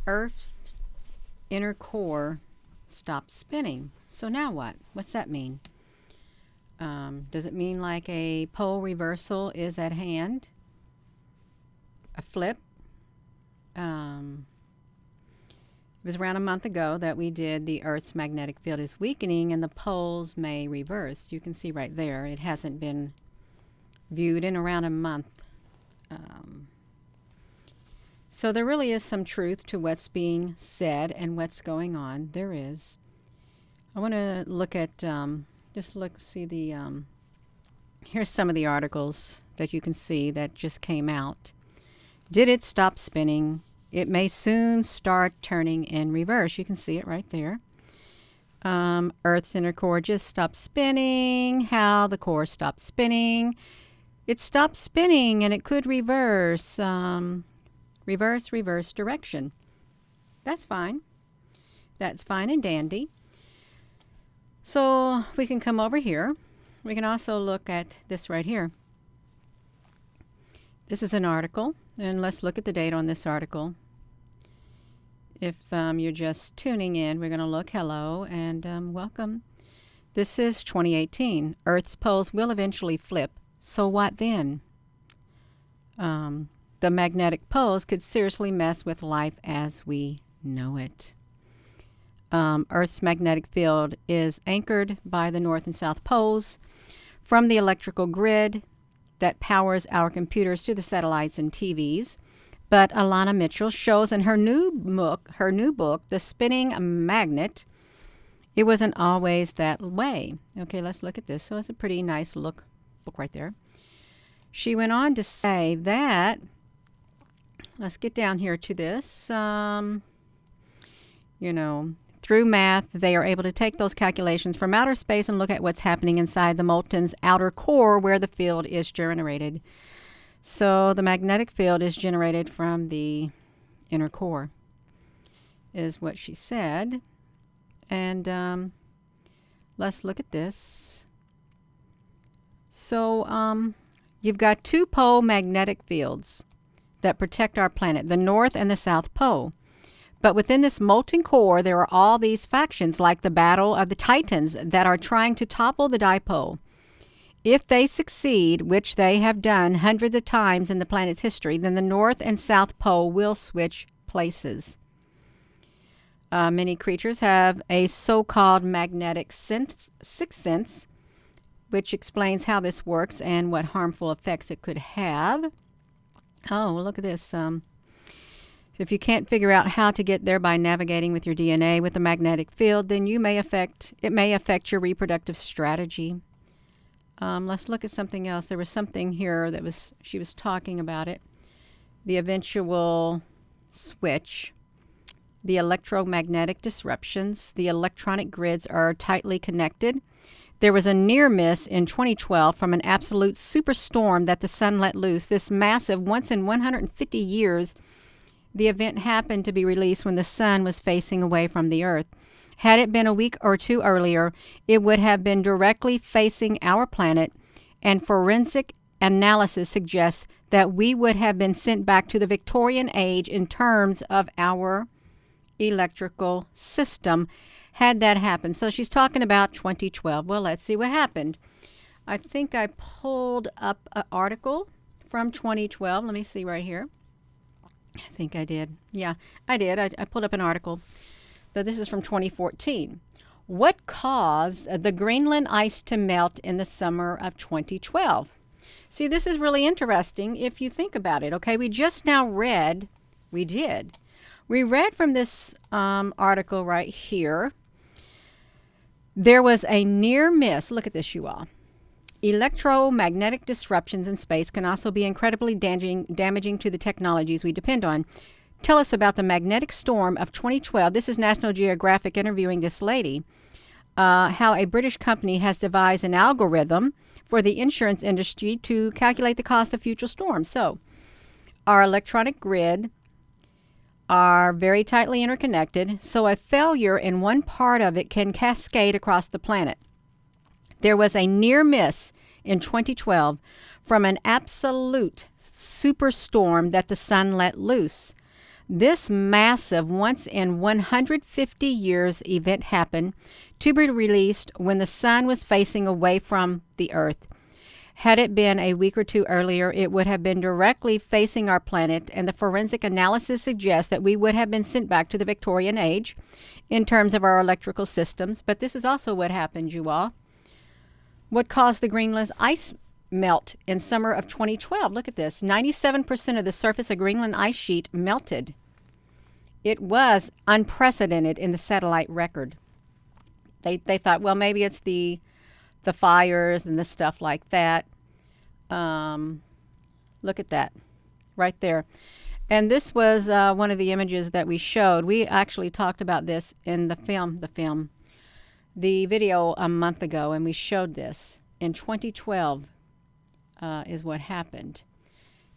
Earth's inner core stopped spinning. So now what? What's that mean? Does it mean like a pole reversal is at hand? A flip? It was around a month ago that we did the Earth's magnetic field is weakening and the poles may reverse. You can see right there, it hasn't been viewed in around a month. So there really is some truth to what's being said and what's going on. There is. I want to look at, here's some of the articles that you can see that just came out. Did it stop spinning? It may soon start turning in reverse. You can see it right there. Earth's inner core just stopped spinning. How the core stopped spinning. It stopped spinning and it could reverse. Reverse direction. That's fine. That's fine and dandy. So we can come over here. We can also look at this right here. This is an article, and let's look at the date on this article. If you're just tuning in, we're going to look. Hello and welcome. This is 2018. Earth's poles will eventually flip. So what then? The magnetic poles could seriously mess with life as we know it. Earth's magnetic field is anchored by the north and south poles from the electrical grid that powers our computers to the satellites and TVs. But Alana Mitchell shows in her new book, The Spinning Magnet, it wasn't always that way. Okay, let's look at this. So it's a pretty nice book right there. She went on to say that, let's get down here to this, through math, they are able to take those calculations from outer space and look at what's happening inside the molten's outer core where the field is generated. So the magnetic field is generated from the inner core, is what she said. And let's look at this. So you've got two pole magnetic fields that protect our planet, the North and the South Pole. But within this molten core, there are all these factions like the Battle of the Titans that are trying to topple the dipole. If they succeed, which they have done hundreds of times in the planet's history, then the North and South Pole will switch places. Many creatures have a so-called magnetic sixth sense, which explains how this works and what harmful effects it could have. Oh, look at this. If you can't figure out how to get there by navigating with your DNA with the magnetic field, then it may affect your reproductive strategy. Let's look at something else. There was something here that she was talking about it. The eventual switch, the electromagnetic disruptions, the electronic grids are tightly connected. There was a near miss in 2012 from an absolute superstorm that the sun let loose. This massive, once in 150 years, the event happened to be released when the sun was facing away from the Earth. Had it been a week or two earlier, it would have been directly facing our planet, and forensic analysis suggests that we would have been sent back to the Victorian age in terms of our electrical system had that happened. So she's talking about 2012. Well, let's see what happened. I think I pulled up an article from 2012. Let me see right here. I think I did. Yeah, I did. I pulled up an article. So this is from 2014. What caused the Greenland ice to melt in the summer of 2012? See, this is really interesting if you think about it. Okay, we read from this article right here. There was a near miss. Look at this, you all. Electromagnetic disruptions in space can also be incredibly damaging to the technologies we depend on. Tell us about the magnetic storm of 2012. This is National Geographic interviewing this lady. How a British company has devised an algorithm for the insurance industry to calculate the cost of future storms. So, our electronic grid are very tightly interconnected, so a failure in one part of it can cascade across the planet. There was a near miss in 2012 from an absolute superstorm that the sun let loose. This massive once in 150 years event happened to be released when the sun was facing away from the Earth. Had it been a week or two earlier, it would have been directly facing our planet, and the forensic analysis suggests that we would have been sent back to the Victorian age in terms of our electrical systems. But this is also what happened, you all. What caused the Greenland ice melt in summer of 2012? Look at this. 97% of the surface of Greenland ice sheet melted. It was unprecedented in the satellite record. They thought, well, maybe it's the fires and the stuff like that. Look at that right there. And this was one of the images that we showed. We actually talked about this in the video a month ago, and we showed this in 2012 is what happened.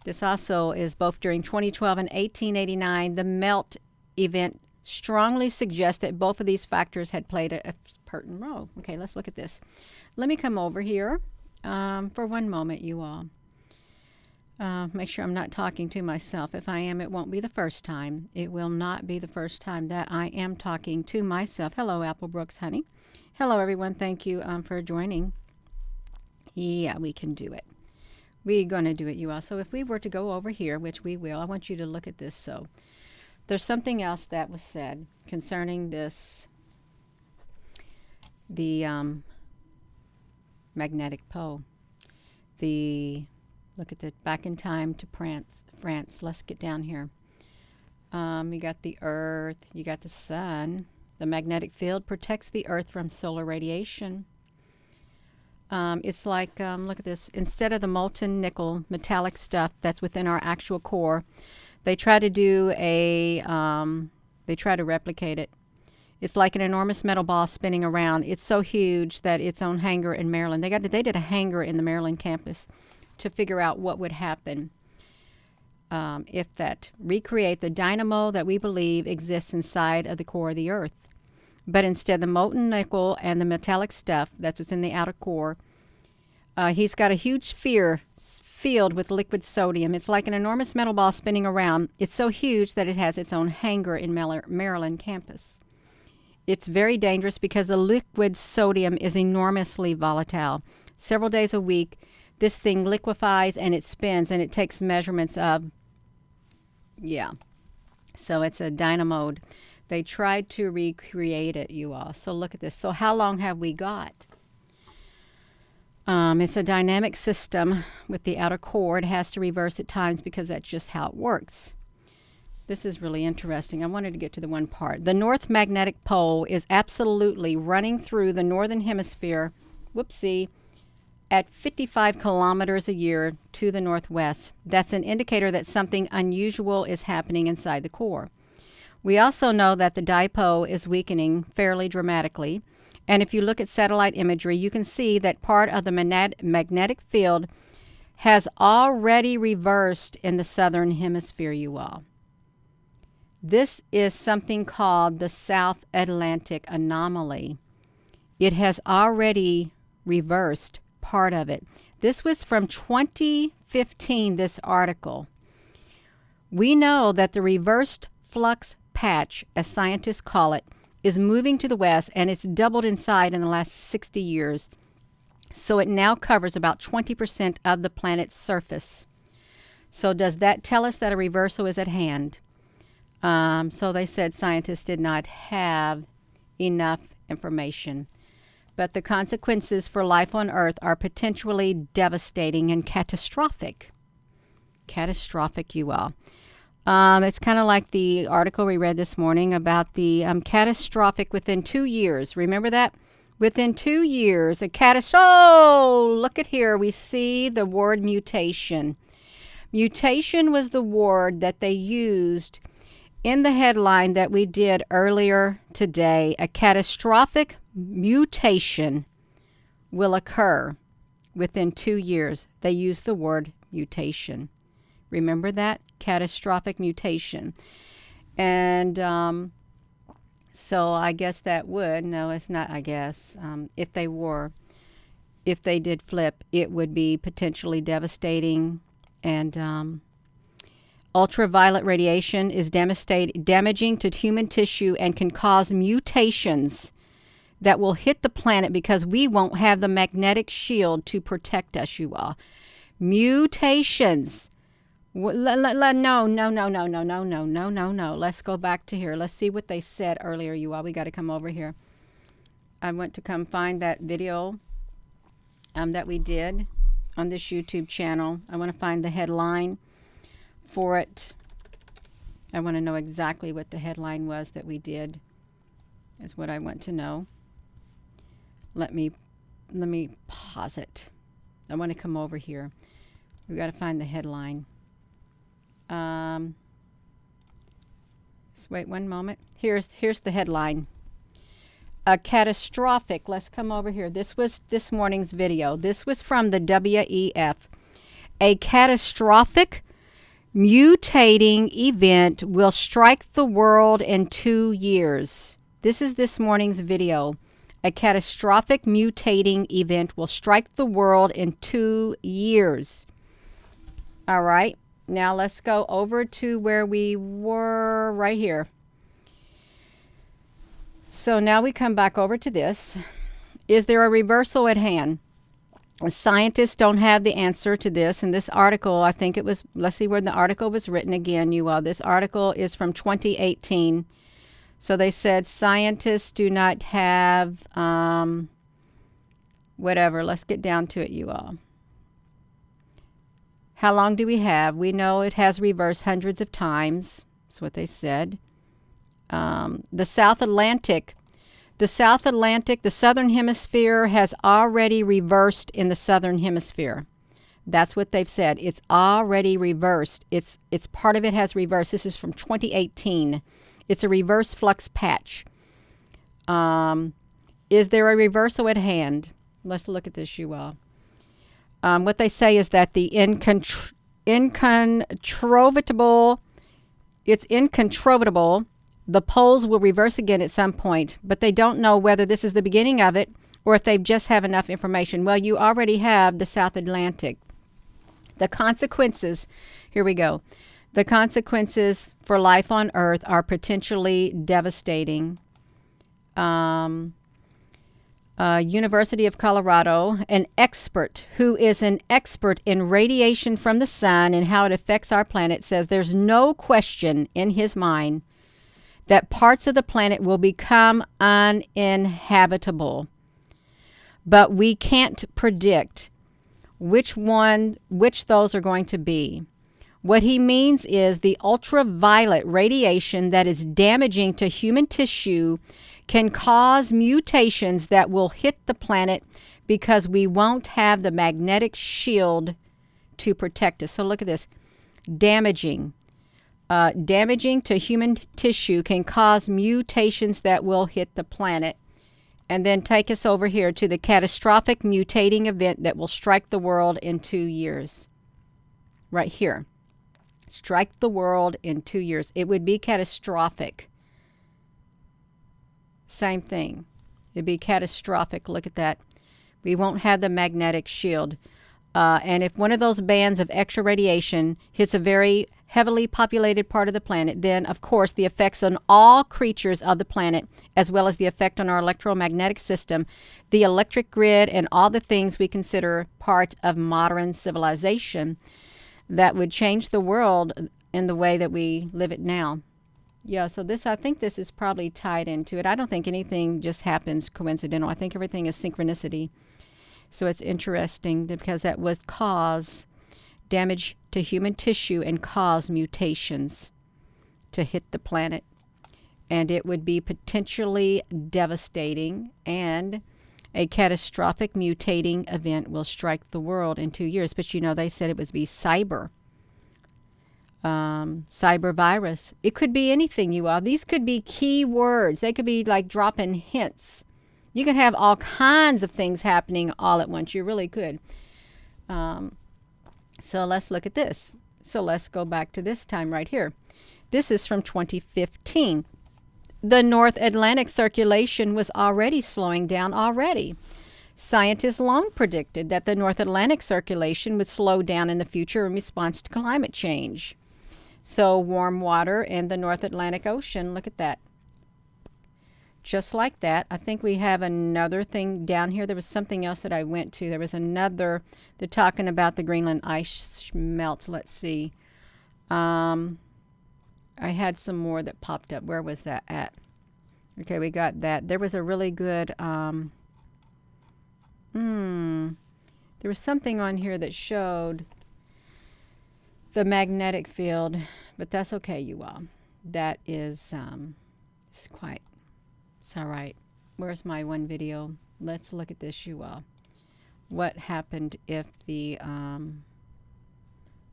This also is both during 2012 and 1889. The melt event strongly suggests that both of these factors had played a pertinent role. Okay, let's look at this. Let me come over here for one moment, you all. Make sure I'm not talking to myself. If I am, it won't be the first time. It will not be the first time that I am talking to myself. Hello, Applebrooks, honey. Hello, everyone. Thank you for joining. Yeah, we can do it. We're going to do it, you all. So if we were to go over here, which we will, I want you to look at this. So there's something else that was said concerning this, the magnetic pole. Look at the back in time to France. Let's get down here. You got the Earth, you got the sun. The magnetic field protects the Earth from solar radiation. It's like, look at this. Instead of the molten nickel metallic stuff that's within our actual core, they try to replicate it. It's like an enormous metal ball spinning around. It's so huge that its own hangar in Maryland. They did a hangar in the Maryland campus to figure out what would happen if that recreate the dynamo that we believe exists inside of the core of the Earth. But instead, the molten nickel and the metallic stuff that's what's in the outer core, he's got a huge sphere filled with liquid sodium. It's like an enormous metal ball spinning around. It's so huge that it has its own hangar in Maryland campus. It's very dangerous because the liquid sodium is enormously volatile. Several days a week, this thing liquefies and it spins, and it takes measurements of, so it's a dynamo. They tried to recreate it, you all. So look at this. So how long have we got? It's a dynamic system with the outer core. It has to reverse at times because that's just how it works. This is really interesting. I wanted to get to the one part. The North Magnetic Pole is absolutely running through the northern hemisphere, at 55 kilometers a year to the northwest. That's an indicator that something unusual is happening inside the core. We also know that the dipole is weakening fairly dramatically. And if you look at satellite imagery, you can see that part of the magnetic field has already reversed in the southern hemisphere, you all. This is something called the South Atlantic anomaly. It has already reversed part of it. This was from 2015, this article. We know that the reversed flux patch, as scientists call it, is moving to the west, and it's doubled in size in the last 60 years. So it now covers about 20% of the planet's surface. So does that tell us that a reversal is at hand? So they said scientists did not have enough information. But the consequences for life on Earth are potentially devastating and catastrophic. Catastrophic, you all. It's kind of like the article we read this morning about the catastrophic within 2 years. Remember that? Within 2 years, a catastrophe. Oh, look at here. We see the word mutation. Mutation was the word that they used in the headline that we did earlier today. A catastrophic mutation will occur within 2 years. They used the word mutation. Remember that? Catastrophic mutation. And so I guess that would, no, it's not, I guess, if they did flip, it would be potentially devastating. And Ultraviolet radiation is damaging to human tissue and can cause mutations that will hit the planet because we won't have the magnetic shield to protect us, you all. Mutations. No. Let's go back to here. Let's see what they said earlier, you all. We got to come over here. I went to come find that video that we did on this YouTube channel. I want to find the headline for it. I want to know exactly what the headline was that we did, is what I want to know. Let me pause it. I want to come over here. We got to find the headline. Just wait one moment. Here's the headline. A catastrophic. Let's come over here. This was this morning's video. This was from the WEF. A catastrophic mutating event will strike the world in 2 years. This is this morning's video. A catastrophic mutating event will strike the world in 2 years. All right. Now let's go over to where we were right here. So now we come back over to this. Is there a reversal at hand? Scientists don't have the answer to this. In this article, I think it was, let's see where the article was written again, you all. This article is from 2018. So they said scientists do not have, whatever. Let's get down to it, you all. How long do we have? We know it has reversed hundreds of times. That's what they said. The South Atlantic, the Southern Hemisphere has already reversed in the Southern Hemisphere. That's what they've said. It's already reversed. It's part of it has reversed. This is from 2018. It's a reverse flux patch. Is there a reversal at hand? Let's look at this, you all. What they say is that the incontrovertible, the poles will reverse again at some point, but they don't know whether this is the beginning of it or if they just have enough information. Well, you already have the South Atlantic. The consequences, here we go. The consequences for life on Earth are potentially devastating. University of Colorado, an expert who is an expert in radiation from the sun and how it affects our planet, says there's no question in his mind that parts of the planet will become uninhabitable. But we can't predict which those are going to be. What he means is the ultraviolet radiation that is damaging to human tissue can cause mutations that will hit the planet because we won't have the magnetic shield to protect us. So look at this. Damaging to human tissue can cause mutations that will hit the planet. And then take us over here to the catastrophic mutating event that will strike the world in 2 years. Right here. Strike the world in 2 years. It would be catastrophic. Same thing. It'd be catastrophic. Look at that. We won't have the magnetic shield. And if one of those bands of extra radiation hits a very heavily populated part of the planet, then, of course, the effects on all creatures of the planet, as well as the effect on our electromagnetic system, the electric grid, and all the things we consider part of modern civilization, that would change the world in the way that we live it now. Yeah, so I think this is probably tied into it. I don't think anything just happens coincidental. I think everything is synchronicity. So it's interesting because that would cause damage to human tissue and cause mutations to hit the planet. And it would be potentially devastating, and a catastrophic mutating event will strike the world in 2 years. But you know, they said it would be cyber virus. It could be anything, you all. These could be key words. They could be like dropping hints. You can have all kinds of things happening all at once. You really could. So let's look at this. So let's go back to this time right here. This is from 2015. The North Atlantic circulation was already slowing down already. Scientists long predicted that the North Atlantic circulation would slow down in the future in response to climate change. So warm water in the North Atlantic Ocean. Look at that. Just like that. I think we have another thing down here. There was something else that I went to. There was another. They're talking about the Greenland ice melt. Let's see. I had some more that popped up. Where was that at? Okay, we got that. There was a really good. There was something on here that showed the magnetic field, but that's okay, you all. That is it's quite. It's all right. Where's my one video? Let's look at this, you all. What happened if the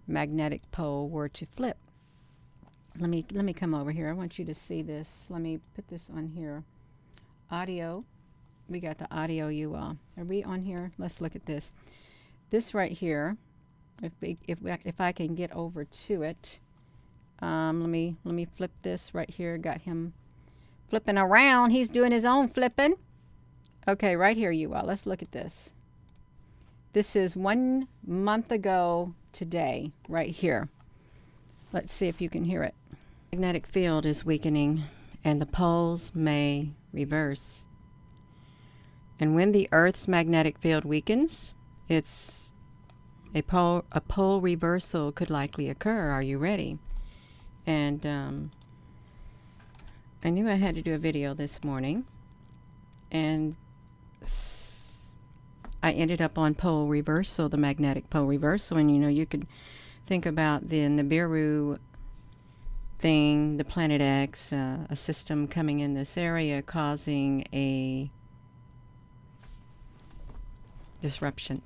magnetic pole were to flip? Let me come over here. I want you to see this. Let me put this on here. Audio. We got the audio, you all. Are we on here? Let's look at this. This right here. If I can get over to it. Let me flip this right here. Got him flipping around. He's doing his own flipping. Okay, right here, you all. Let's look at this. This is 1 month ago today, right here. Let's see if you can hear it. Magnetic field is weakening, and the poles may reverse. And when the Earth's magnetic field weakens, it's a pole reversal could likely occur. Are you ready? And I knew I had to do a video this morning, and I ended up on pole reversal, the magnetic pole reversal. And you know, you could think about the Nibiru thing, the Planet X, a system coming in this area causing a disruption.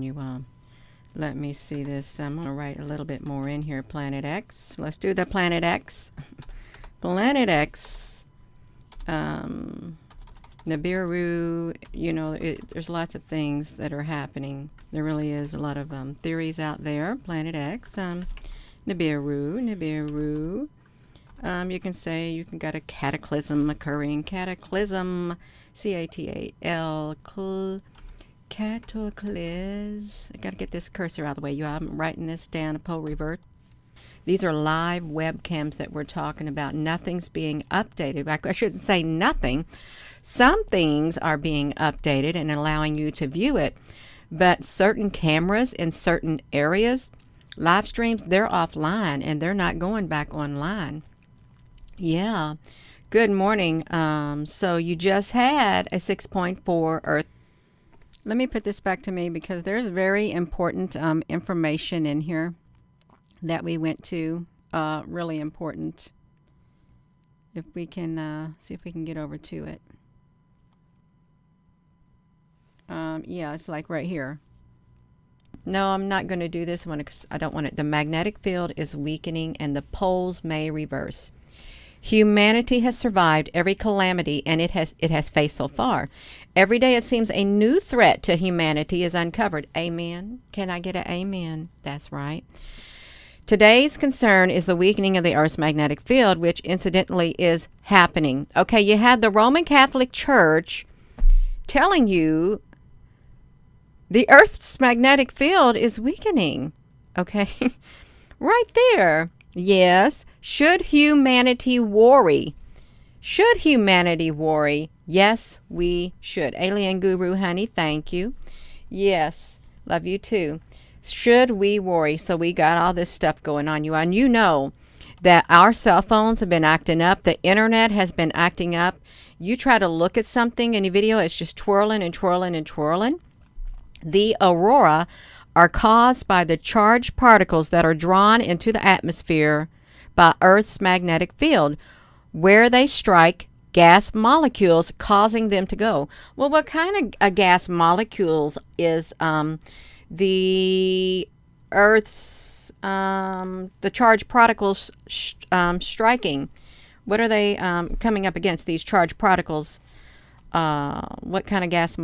You all. Let me see this. I'm going to write a little bit more in here. Planet X. Let's do the Planet X. Planet X. Nibiru, you know, there's lots of things that are happening. There really is a lot of theories out there. Planet X. Nibiru. You can say you can got a cataclysm occurring. Cataclysm. C-A-T-A-L. Cataclysm. I got to get this cursor out of the way. I'm writing this down. A pole reverse. These are live webcams that we're talking about. Nothing's being updated. I shouldn't say nothing. Some things are being updated and allowing you to view it. But certain cameras in certain areas, live streams, they're offline and they're not going back online. Yeah. Good morning. So you just had a 6.4 Earth. Let me put this back to me because there's very important information in here that we went to. Really important. If we can see if we can get over to it. Yeah, it's like right here. No, I'm not going to do this one because I don't want it. The magnetic field is weakening and the poles may reverse. Humanity has survived every calamity and it has faced so far. Every day it seems a new threat to humanity is uncovered. Amen. Can I get an amen? That's right. Today's concern is the weakening of the Earth's magnetic field, which incidentally is happening. Okay, you have the Roman Catholic Church telling you the Earth's magnetic field is weakening. Okay, right there. Yes. Should humanity worry? Should humanity worry? Yes, we should. Alien Guru, honey, thank you. Yes, love you too. Should we worry? So we got all this stuff going on, you, and you know that our cell phones have been acting up. The internet has been acting up. You try to look at something in a video, it's just twirling and twirling and twirling. The aurora are caused by the charged particles that are drawn into the atmosphere by Earth's magnetic field, where they strike gas molecules, causing them to go. Well, what kind of gas molecules is the Earth's the charged particles striking? What are they coming up against, these charged particles? What kind of gas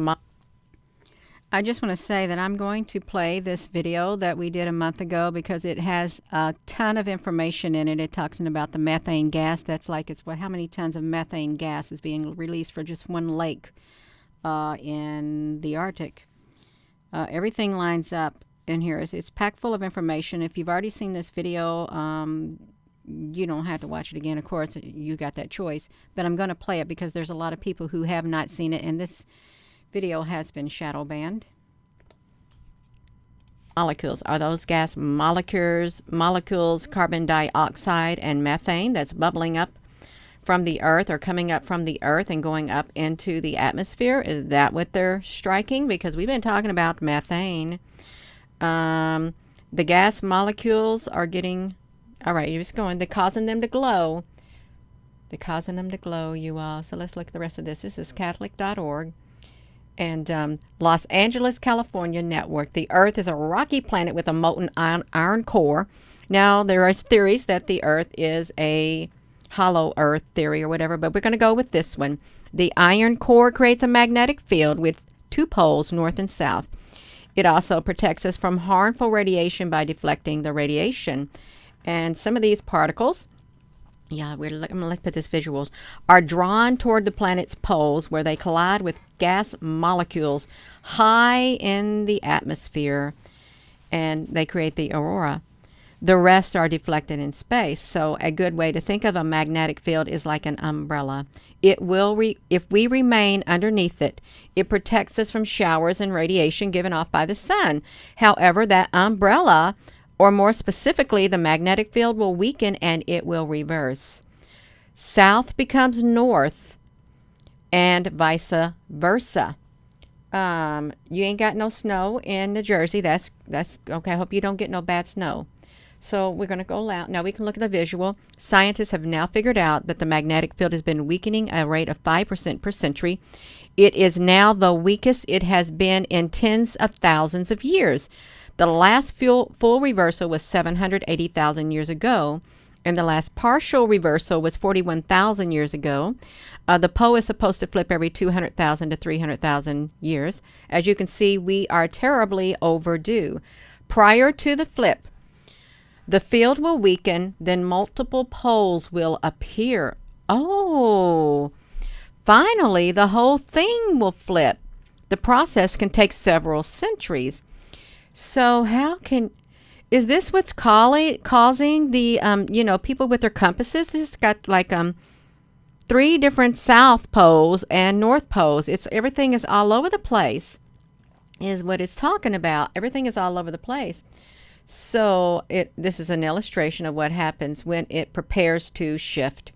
I just want to say that I'm going to play this video that we did a month ago because it has a ton of information in it. It talks about the methane gas. That's like, it's how many tons of methane gas is being released for just one lake in the Arctic. Everything lines up. in here. It's packed full of information. If you've already seen this video, you don't have to watch it again. Of course, you got that choice. But I'm going to play it because there's a lot of people who have not seen it, and this video has been shadow banned. Molecules are those gas molecules, carbon dioxide and methane that's bubbling up from the earth or coming up from the earth and going up into the atmosphere. Is that what they're striking? Because we've been talking about methane. The gas molecules are getting, all right, you're just going, they're causing them to glow. They're causing them to glow, you all. So let's look at the rest of this. This is Catholic.org. And Los Angeles, California network. The Earth is a rocky planet with a molten iron core. Now, there are theories that the Earth is a hollow Earth theory or whatever, but we're going to go with this one. The iron core creates a magnetic field with two poles, north and south. It also protects us from harmful radiation by deflecting the radiation. And some of these particles, let's put this visuals, are drawn toward the planet's poles where they collide with gas molecules high in the atmosphere, and they create the aurora. The rest are deflected in space. So a good way to think of a magnetic field is like an umbrella. It will, if we remain underneath it, it protects us from showers and radiation given off by the sun. However, that umbrella, or more specifically, the magnetic field, will weaken and it will reverse. South becomes north and vice versa. You ain't got no snow in New Jersey. That's okay. I hope you don't get no bad snow. So we're going to go out. Now we can look at the visual. Scientists have now figured out that the magnetic field has been weakening at a rate of 5% per century. It is now the weakest it has been in tens of thousands of years. The last full reversal was 780,000 years ago, and the last partial reversal was 41,000 years ago. The pole is supposed to flip every 200,000 to 300,000 years. As you can see, we are terribly overdue. Prior to the flip, the field will weaken, then multiple poles will appear. Oh, finally, the whole thing will flip. The process can take several centuries. So is this what's causing the, people with their compasses? This has got like 3 different south poles and north poles. Everything is all over the place, is what it's talking about. Everything is all over the place. So this is an illustration of what happens when it prepares to shift.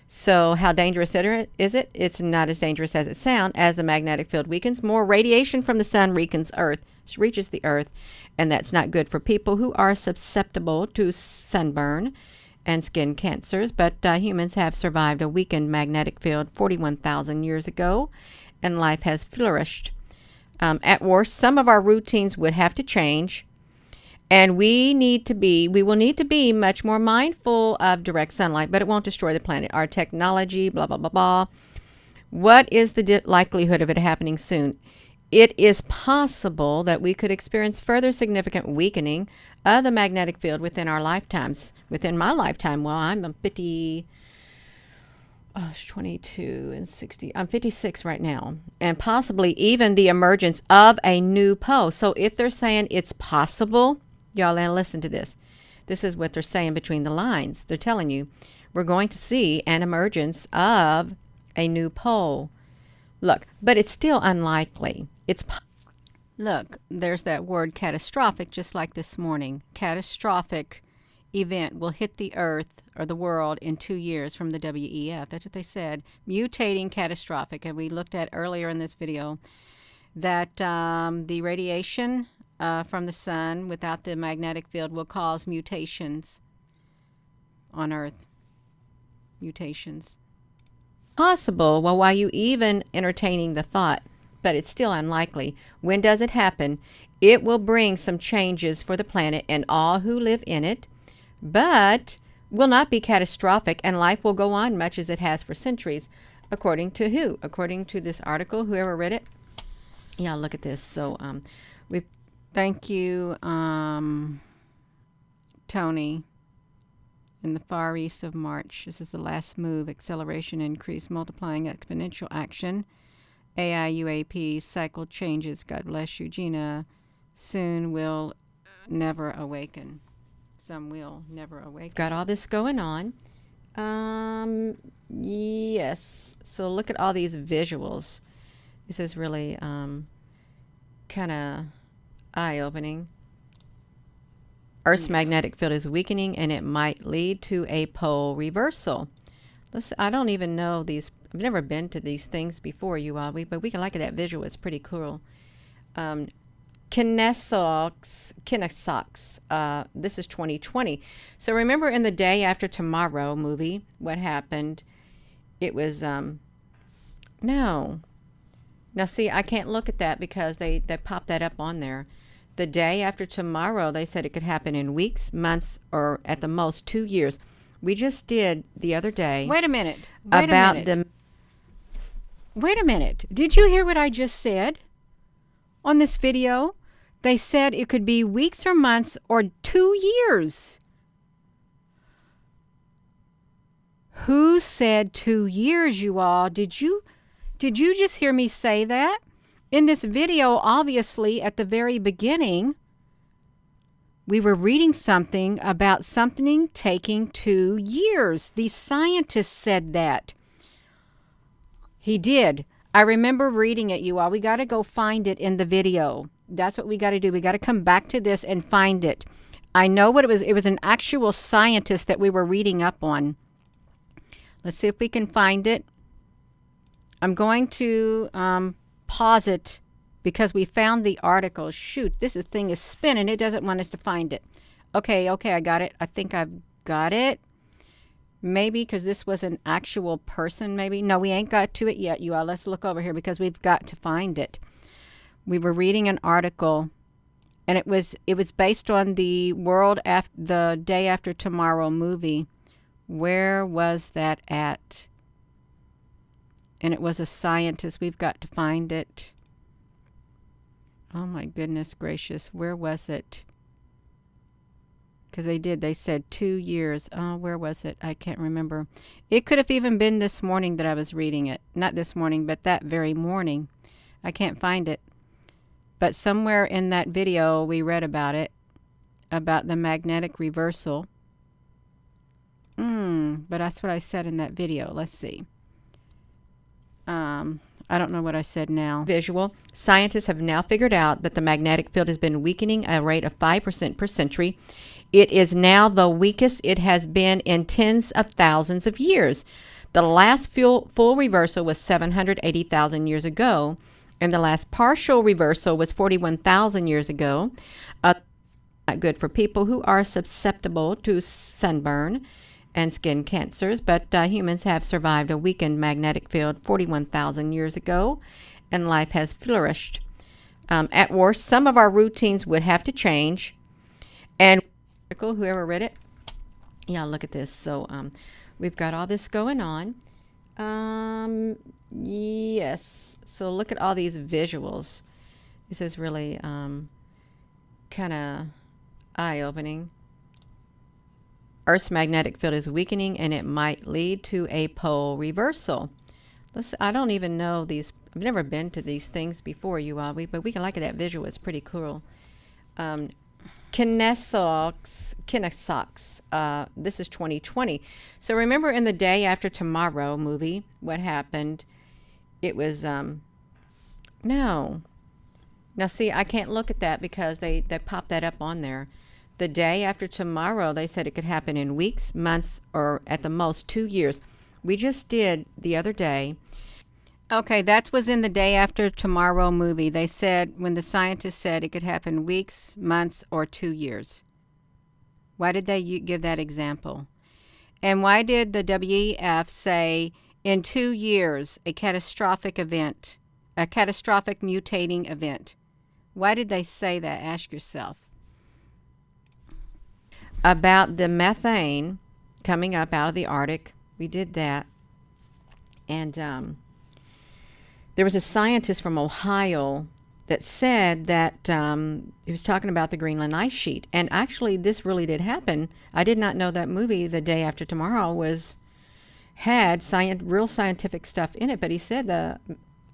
So how dangerous is it? It's not as dangerous as it sounds. As the magnetic field weakens, more radiation from the sun reaches the earth, and that's not good for people who are susceptible to sunburn and skin cancers. But humans have survived a weakened magnetic field 41,000 years ago, and life has flourished. At worst, some of our routines would have to change. And we will need to be much more mindful of direct sunlight, but it won't destroy the planet. Our technology, blah, blah, blah, blah. What is the likelihood of it happening soon? It is possible that we could experience further significant weakening of the magnetic field within our lifetimes. Within my lifetime, well, I'm 22 and 60. I'm 56 right now. And possibly even the emergence of a new pole. So if they're saying it's possible, y'all, now listen to this. This is what they're saying between the lines. They're telling you we're going to see an emergence of a new pole. Look, but it's still unlikely. Look, there's that word catastrophic, just like this morning. Catastrophic event will hit the earth or the world in 2 years from the WEF. That's what they said. Mutating catastrophic. And we looked at earlier in this video that the radiation from the sun without the magnetic field will cause mutations on earth. Mutations. Possible. Well, why are you even entertaining the thought? But it's still unlikely. When does it happen? It will bring some changes for the planet and all who live in it, but will not be catastrophic, and life will go on much as it has for centuries. According to who? According to this article, whoever read it. Yeah, look at this. So we thank you, Tony. In the Far East of March. This is the last move. Acceleration, increase, multiplying exponential action. AI UAP cycle changes. God bless you, Gina. Soon will never awaken. Some will never awaken. Got all this going on. Yes. So look at all these visuals. This is really kind of eye-opening. Earth's magnetic field is weakening, and it might lead to a pole reversal. I don't even know these. I've never been to these things before, you all. But we can look at that visual. It's pretty cool. Kinesics. This is 2020. So remember in the Day After Tomorrow movie, what happened? It was no. Now see, I can't look at that because they popped that up on there. The Day After Tomorrow, they said it could happen in weeks, months, or at the most 2 years. We just did the other day. Wait a minute. Wait a minute. Did you hear what I just said on this video? They said it could be weeks or months or 2 years. Who said 2 years, you all? Did you just hear me say that? In this video, obviously, at the very beginning, we were reading something about something taking 2 years. These scientists said that. He did. I remember reading it, you all. We got to go find it in the video. That's what we got to do. We got to come back to this and find it. I know what it was. It was an actual scientist that we were reading up on. Let's see if we can find it. I'm going to pause it because we found the article. Shoot, this thing is spinning. It doesn't want us to find it. Okay, I got it. I think I've got it. Maybe because this was an actual person, maybe. No, we ain't got to it yet, you all. Let's look over here because we've got to find it. We were reading an article, and it was based on the the Day After Tomorrow movie. Where was that at? And it was a scientist. We've got to find it. Oh my goodness gracious. Where was it? Because they said 2 years. Oh, where was it? I can't remember. It could have even been this morning that I was reading it. Not this morning, but that very morning. I can't find it. But somewhere in that video we read about it, about the magnetic reversal. But that's what I said in that video. Let's see. I don't know what I said now. Visual. Scientists have now figured out that the magnetic field has been weakening at a rate of 5% per century. It is now the weakest it has been in tens of thousands of years. The last full reversal was 780,000 years ago, and the last partial reversal was 41,000 years ago. Not good for people who are susceptible to sunburn and skin cancers, but humans have survived a weakened magnetic field 41,000 years ago, and life has flourished. At worst, some of our routines would have to change. And whoever read it, yeah, look at this. So we've got all this going on. Yes. So look at all these visuals. This is really kind of eye-opening. Earth's magnetic field is weakening, and it might lead to a pole reversal. I don't even know these. I've never been to these things before, you all. But we can look at that visual. It's pretty cool. Kinesics. This is 2020. So remember in the Day After Tomorrow movie, what happened? It was no. Now see, I can't look at that because they popped that up on there. The Day After Tomorrow, they said it could happen in weeks, months, or at the most 2 years. We just did the other day. Okay, that was in the Day After Tomorrow movie. They said, when the scientists said it could happen weeks, months, or 2 years. Why did they give that example? And why did the WEF say in 2 years, a catastrophic event, a catastrophic mutating event? Why did they say that? Ask yourself. About the methane coming up out of the Arctic. We did that. And there was a scientist from Ohio that said that he was talking about the Greenland ice sheet. And actually, this really did happen. I did not know that movie, The Day After Tomorrow, had real scientific stuff in it. But he said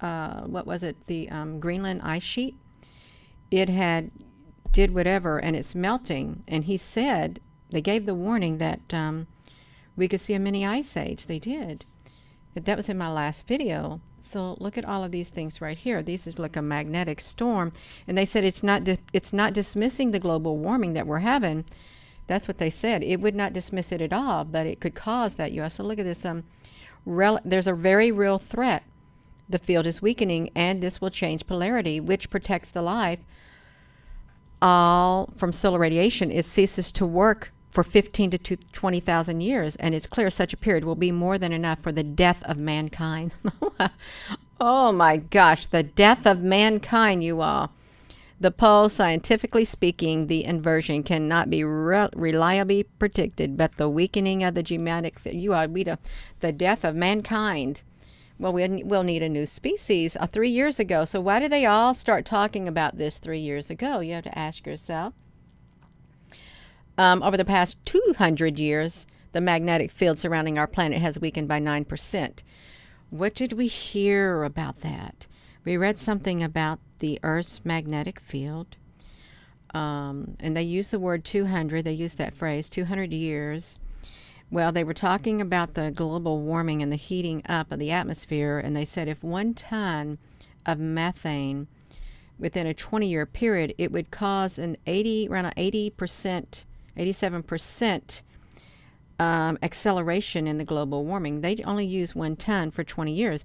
what was it? The Greenland ice sheet. It had did whatever, and it's melting. And he said, they gave the warning that we could see a mini ice age. They did. That was in my last video. So look at all of these things right here. This is like a magnetic storm. And they said it's not dismissing the global warming that we're having. That's what they said. It would not dismiss it at all, but it could cause that. So look at this. There's a very real threat. The field is weakening, and this will change polarity, which protects the life all from solar radiation. It ceases to work for 15 to 20,000 years, and it's clear such a period will be more than enough for the death of mankind. Oh my gosh, the death of mankind, you all. The pole, scientifically speaking, the inversion cannot be reliably predicted, but the weakening of the geomatic field, the death of mankind. Well, we'll need a new species 3 years ago. So why did they all start talking about this 3 years ago? You have to ask yourself. Over the past 200 years, the magnetic field surrounding our planet has weakened by 9%. What did we hear about that? We read something about the Earth's magnetic field. And they used the word 200. They used that phrase, 200 years. Well, they were talking about the global warming and the heating up of the atmosphere. And they said if 1 ton of methane within a 20-year period, it would cause around an 80%, 87% acceleration in the global warming. They only use 1 ton for 20 years.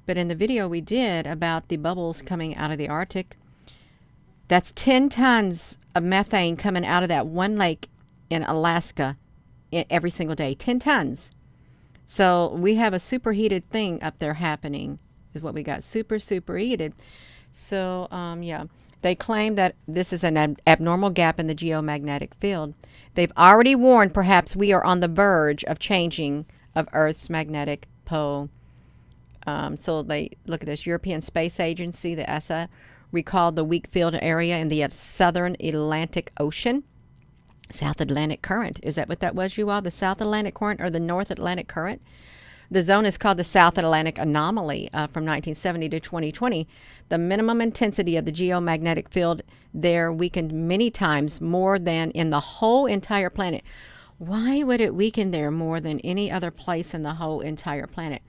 But in the video we did about the bubbles coming out of the Arctic, that's 10 tons of methane coming out of that one lake in Alaska every single day. 10 tons. So we have a superheated thing up there happening, is what we got. Superheated. So, yeah. They claim that this is an abnormal gap in the geomagnetic field. They've already warned perhaps we are on the verge of changing of Earth's magnetic pole. So they look at this. European Space Agency, the ESA, recalled the weak field area in the southern Atlantic Ocean. South Atlantic Current. Is that what that was, you all? The South Atlantic Current or the North Atlantic Current? The zone is called the South Atlantic Anomaly from 1970 to 2020. The minimum intensity of the geomagnetic field there weakened many times more than in the whole entire planet. Why would it weaken there more than any other place in the whole entire planet?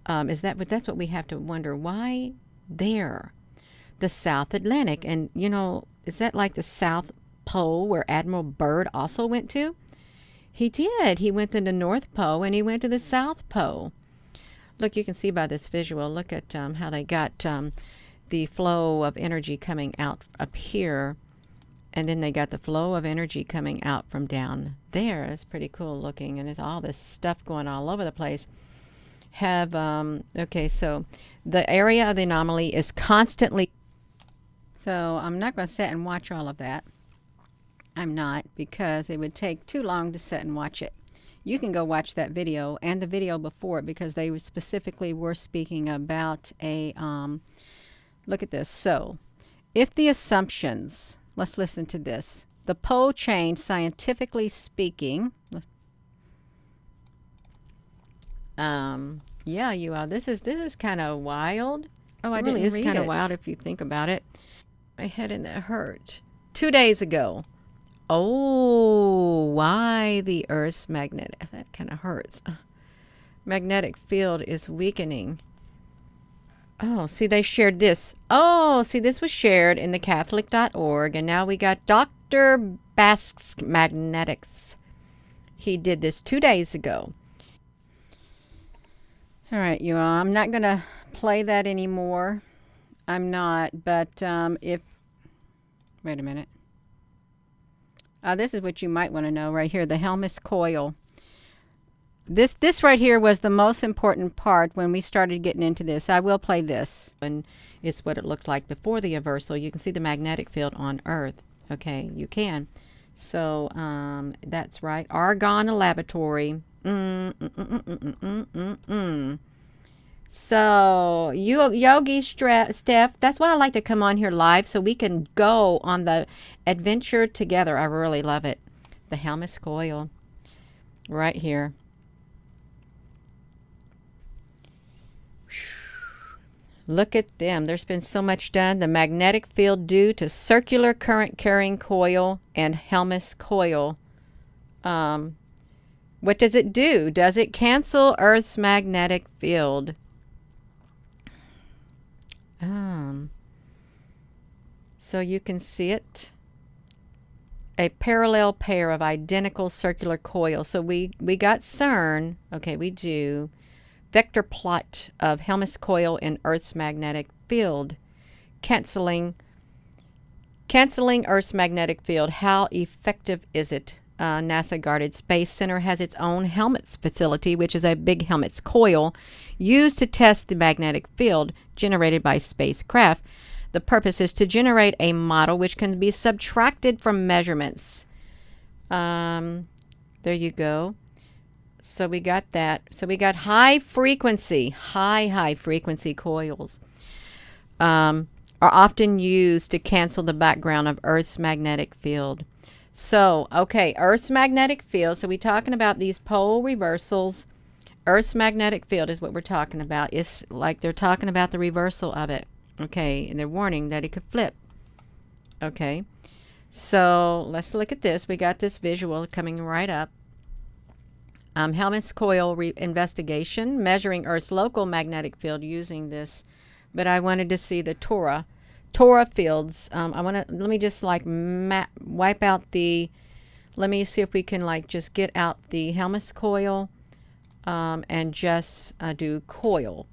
That's what we have to wonder. Why there? The South Atlantic. And, is that like the South Pole where Admiral Byrd also went to? He did. He went to the North Pole and he went to the South Pole. Look, you can see by this visual, look at how they got the flow of energy coming out up here. And then they got the flow of energy coming out from down there. It's pretty cool looking. And there's all this stuff going all over the place. Okay, so the area of the anomaly is constantly. So I'm not going to sit and watch all of that. I'm not, because it would take too long to sit and watch it. You can go watch that video and the video before it, because they specifically were speaking about look at this. So if the assumptions, let's listen to this. The pole change, scientifically speaking, yeah, you are. This is kind of wild. Oh, I didn't read it. It really is kind of wild if you think about it. My head in that hurt. 2 days ago. Oh, why the Earth's magnetic, that kind of hurts. Magnetic field is weakening. Oh, see, they shared this. Oh, see, this was shared in the Catholic.org, and now we got Dr. Basque's Magnetics. He did this 2 days ago. All right, you all, I'm not going to play that anymore. I'm not, but wait a minute. This is what you might want to know right here, the Helmholtz coil. This right here was the most important part when we started getting into this. I will play this. And it's what it looked like before the reversal. You can see the magnetic field on Earth. Okay, you can. So that's right. Argon laboratory. So, Yogi Steph, that's why I like to come on here live, so we can go on the adventure together. I really love it. The Helmholtz coil right here. Look at them. There's been so much done. The magnetic field due to circular current carrying coil and Helmholtz coil. What does it do? Does it cancel Earth's magnetic field? So you can see it. A parallel pair of identical circular coils. So we got CERN. Okay, we do. Vector plot of Helmholtz coil and Earth's magnetic field. Canceling Earth's magnetic field. How effective is it? NASA Guarded Space Center has its own Helmholtz facility, which is a big Helmholtz coil used to test the magnetic field generated by spacecraft. The purpose is to generate a model which can be subtracted from measurements. There you go. So we got that. So we got high frequency coils are often used to cancel the background of Earth's magnetic field. So, okay, Earth's magnetic field. So we're talking about these pole reversals. Earth's magnetic field is what we're talking about. It's like they're talking about the reversal of it. Okay, and they're warning that it could flip. Okay, so let's look at this. We got this visual coming right up. Helmholtz coil investigation, measuring Earth's local magnetic field using this. But I wanted to see the Tora fields. Let me just like wipe out the, let me see if we can like just get out the Helmholtz coil and just do coils.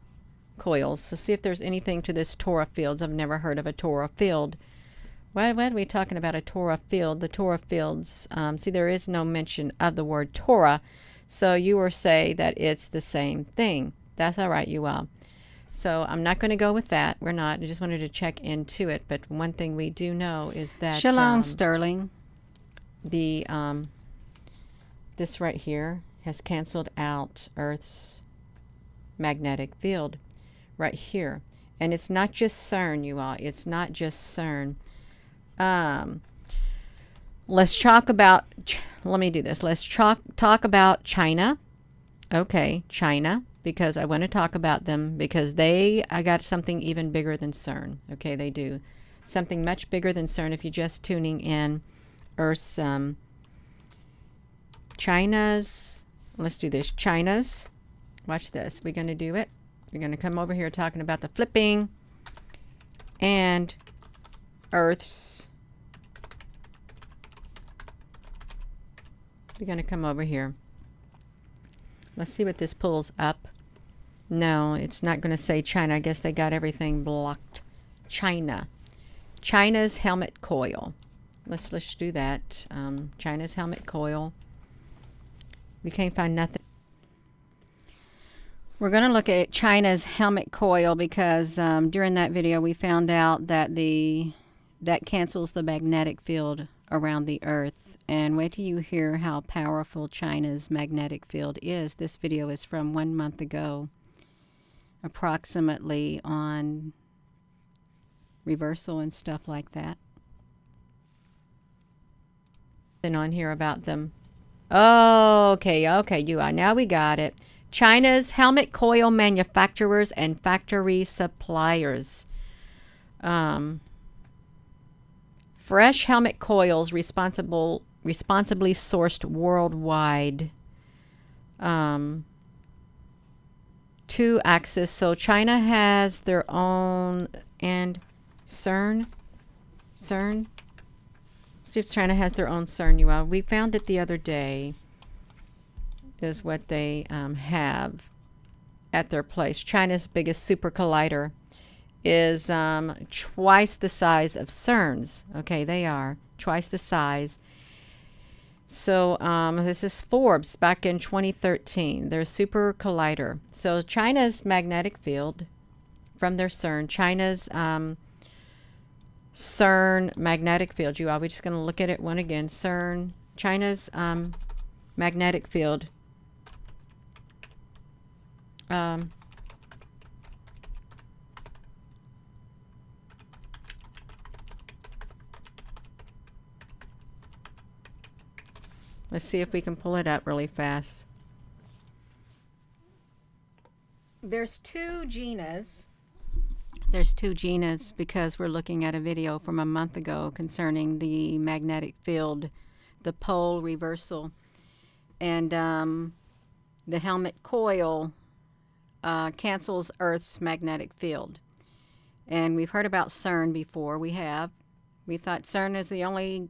So see if there's anything to this Tora fields. I've never heard of a Tora field. What are we talking about a Tora field? The Tora fields, see there is no mention of the word Tora. So you will say that it's the same thing. That's all right, you all. So I'm not going to go with that. We're not. I just wanted to check into it. But one thing we do know is that Shalom, Sterling. The this right here has canceled out Earth's magnetic field right here. And it's not just CERN, you all. It's not just CERN. Let's talk about, let me do this. Let's talk about China. Okay, China, because I want to talk about them because I got something even bigger than CERN. Okay, they do. Something much bigger than CERN if you're just tuning in. Earth's, China's, let's do this. China's, watch this. We're going to do it. We're going to come over here talking about the flipping and Earth's. We're going to come over here. Let's see what this pulls up. No, it's not going to say China. I guess they got everything blocked. China. China's Helmholtz coil. Let's do that. China's Helmholtz coil. We can't find nothing. We're going to look at China's Helmholtz coil because during that video we found out that that cancels the magnetic field around the Earth. And wait till you hear how powerful China's magnetic field is. This video is from 1 month ago, approximately, on reversal and stuff like that. And on here about them. Okay, now we got it. China's Helmholtz coil manufacturers and factory suppliers. Fresh Helmholtz coils responsibly sourced worldwide. 2-axis. So China has their own, and CERN. See if China has their own CERN, you all. We found it the other day. Is what they have at their place. China's biggest super collider is twice the size of CERN's. Okay, they are twice the size. So this is Forbes back in 2013. Their super collider. So China's magnetic field from their CERN. China's CERN magnetic field. You all, we're just going to look at it one again. CERN. China's magnetic field. Let's see if we can pull it up really fast. There's 2 GINAs. There's two Ginas because we're looking at a video from a month ago concerning the magnetic field, the pole reversal, and the helmet coil cancels Earth's magnetic field. And we've heard about CERN before. We have. We thought CERN is the only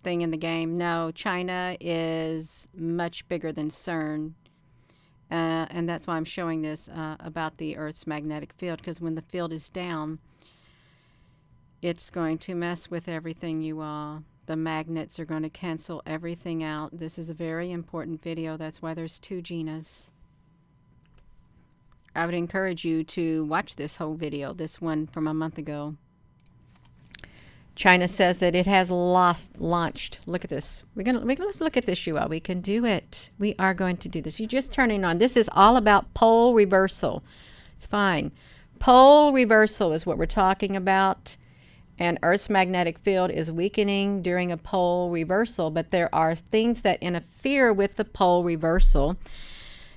thing in the game. No, China is much bigger than CERN. And that's why I'm showing this about the Earth's magnetic field, because when the field is down, it's going to mess with everything you all. The magnets are going to cancel everything out. This is a very important video. That's why there's two Ginas. I would encourage you to watch this whole video, this one from a month ago. China says that it has launched. Look at this. Let's look at this, you all. We can do it. We are going to do this. You just turning on. This is all about pole reversal. It's fine. Pole reversal is what we're talking about. And Earth's magnetic field is weakening during a pole reversal. But there are things that interfere with the pole reversal.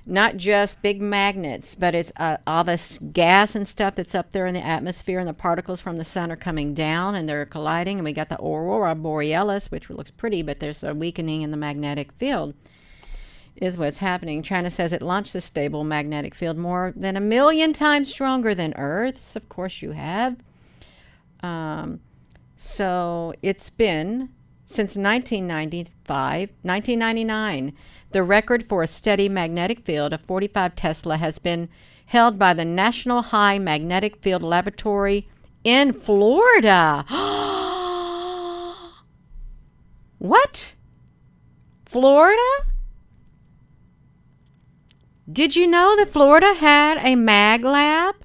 Not just big magnets, but it's all this gas and stuff that's up there in the atmosphere, and the particles from the sun are coming down and they're colliding, and we got the aurora borealis, which looks pretty, but there's a weakening in the magnetic field is what's happening. China says it launched a stable magnetic field more than 1 million times stronger than Earth's. Of course you have. So it's been since 1999. The record for a steady magnetic field of 45 Tesla has been held by the National High Magnetic Field Laboratory in Florida. What? Florida? Did you know that Florida had a mag lab?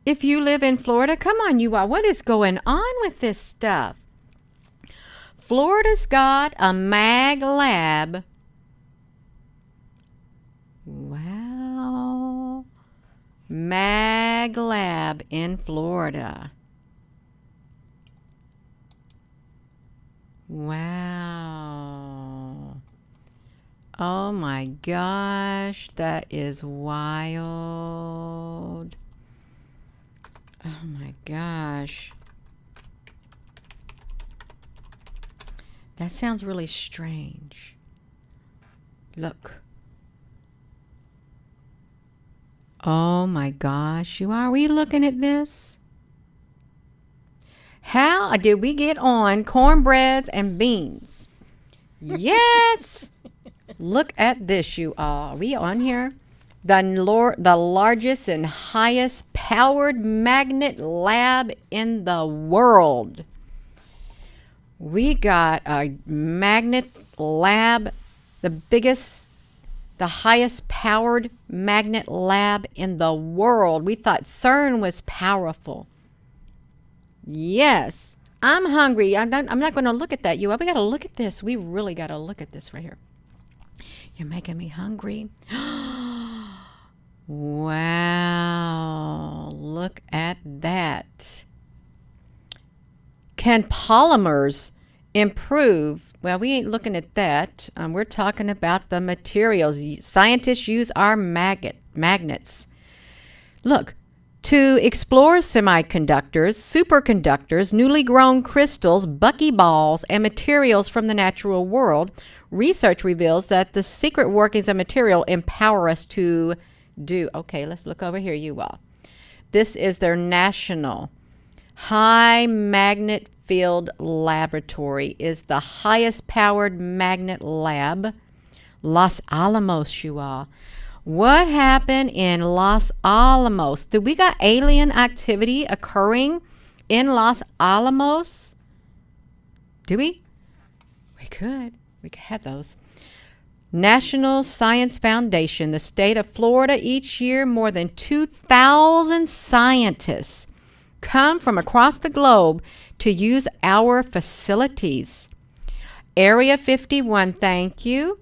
If you live in Florida, come on, you all. What is going on with this stuff? Florida's got a mag lab. Wow. Mag lab in Florida. Wow. Oh my gosh, that is wild. Oh my gosh. That sounds really strange. Look. Oh my gosh, are we looking at this? How did we get on cornbreads and beans? Yes! Look at this, you all. Are we on here? The largest and highest powered magnet lab in the world. We got a magnet lab, the highest powered magnet lab in the world. We thought CERN was powerful. Yes, I'm hungry. I'm not going to look at that. We got to look at this. We really got to look at this right here. You're making me hungry. Wow, look at that. Can polymers improve? Well, we ain't looking at that. We're talking about the materials. Scientists use our magnets. Look, to explore semiconductors, superconductors, newly grown crystals, buckyballs, and materials from the natural world, research reveals that the secret workings of material empower us to do. Okay, let's look over here, you all. This is their National High Magnet Field Laboratory, is the highest powered magnet lab. Los Alamos, you all. What happened in Los Alamos? Did we got alien activity occurring in Los Alamos? Do we? We could have those. National Science Foundation, the state of Florida, each year more than 2,000 scientists come from across the globe to use our facilities. Area 51, thank you.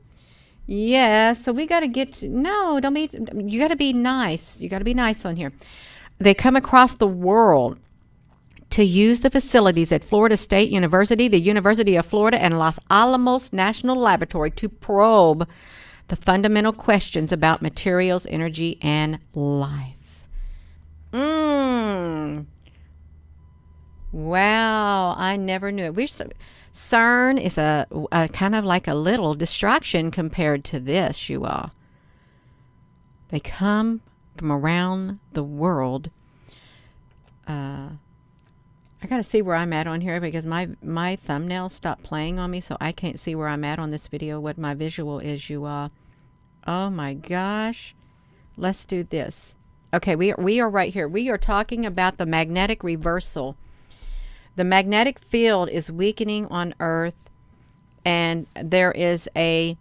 Yeah, so we got to get to, no, don't be, you got to be nice. You got to be nice on here. They come across the world to use the facilities at Florida State University, the University of Florida, and Los Alamos National Laboratory to probe the fundamental questions about materials, energy, and life. Wow, I never knew it. CERN is a kind of like a little distraction compared to this, you all. They come from around the world. I got to see where I'm at on here because my thumbnail stopped playing on me, so I can't see where I'm at on this video, what my visual is, you all. Oh my gosh. Let's do this. Okay, we are right here. We are talking about the magnetic reversal. The magnetic field is weakening on Earth, and there is a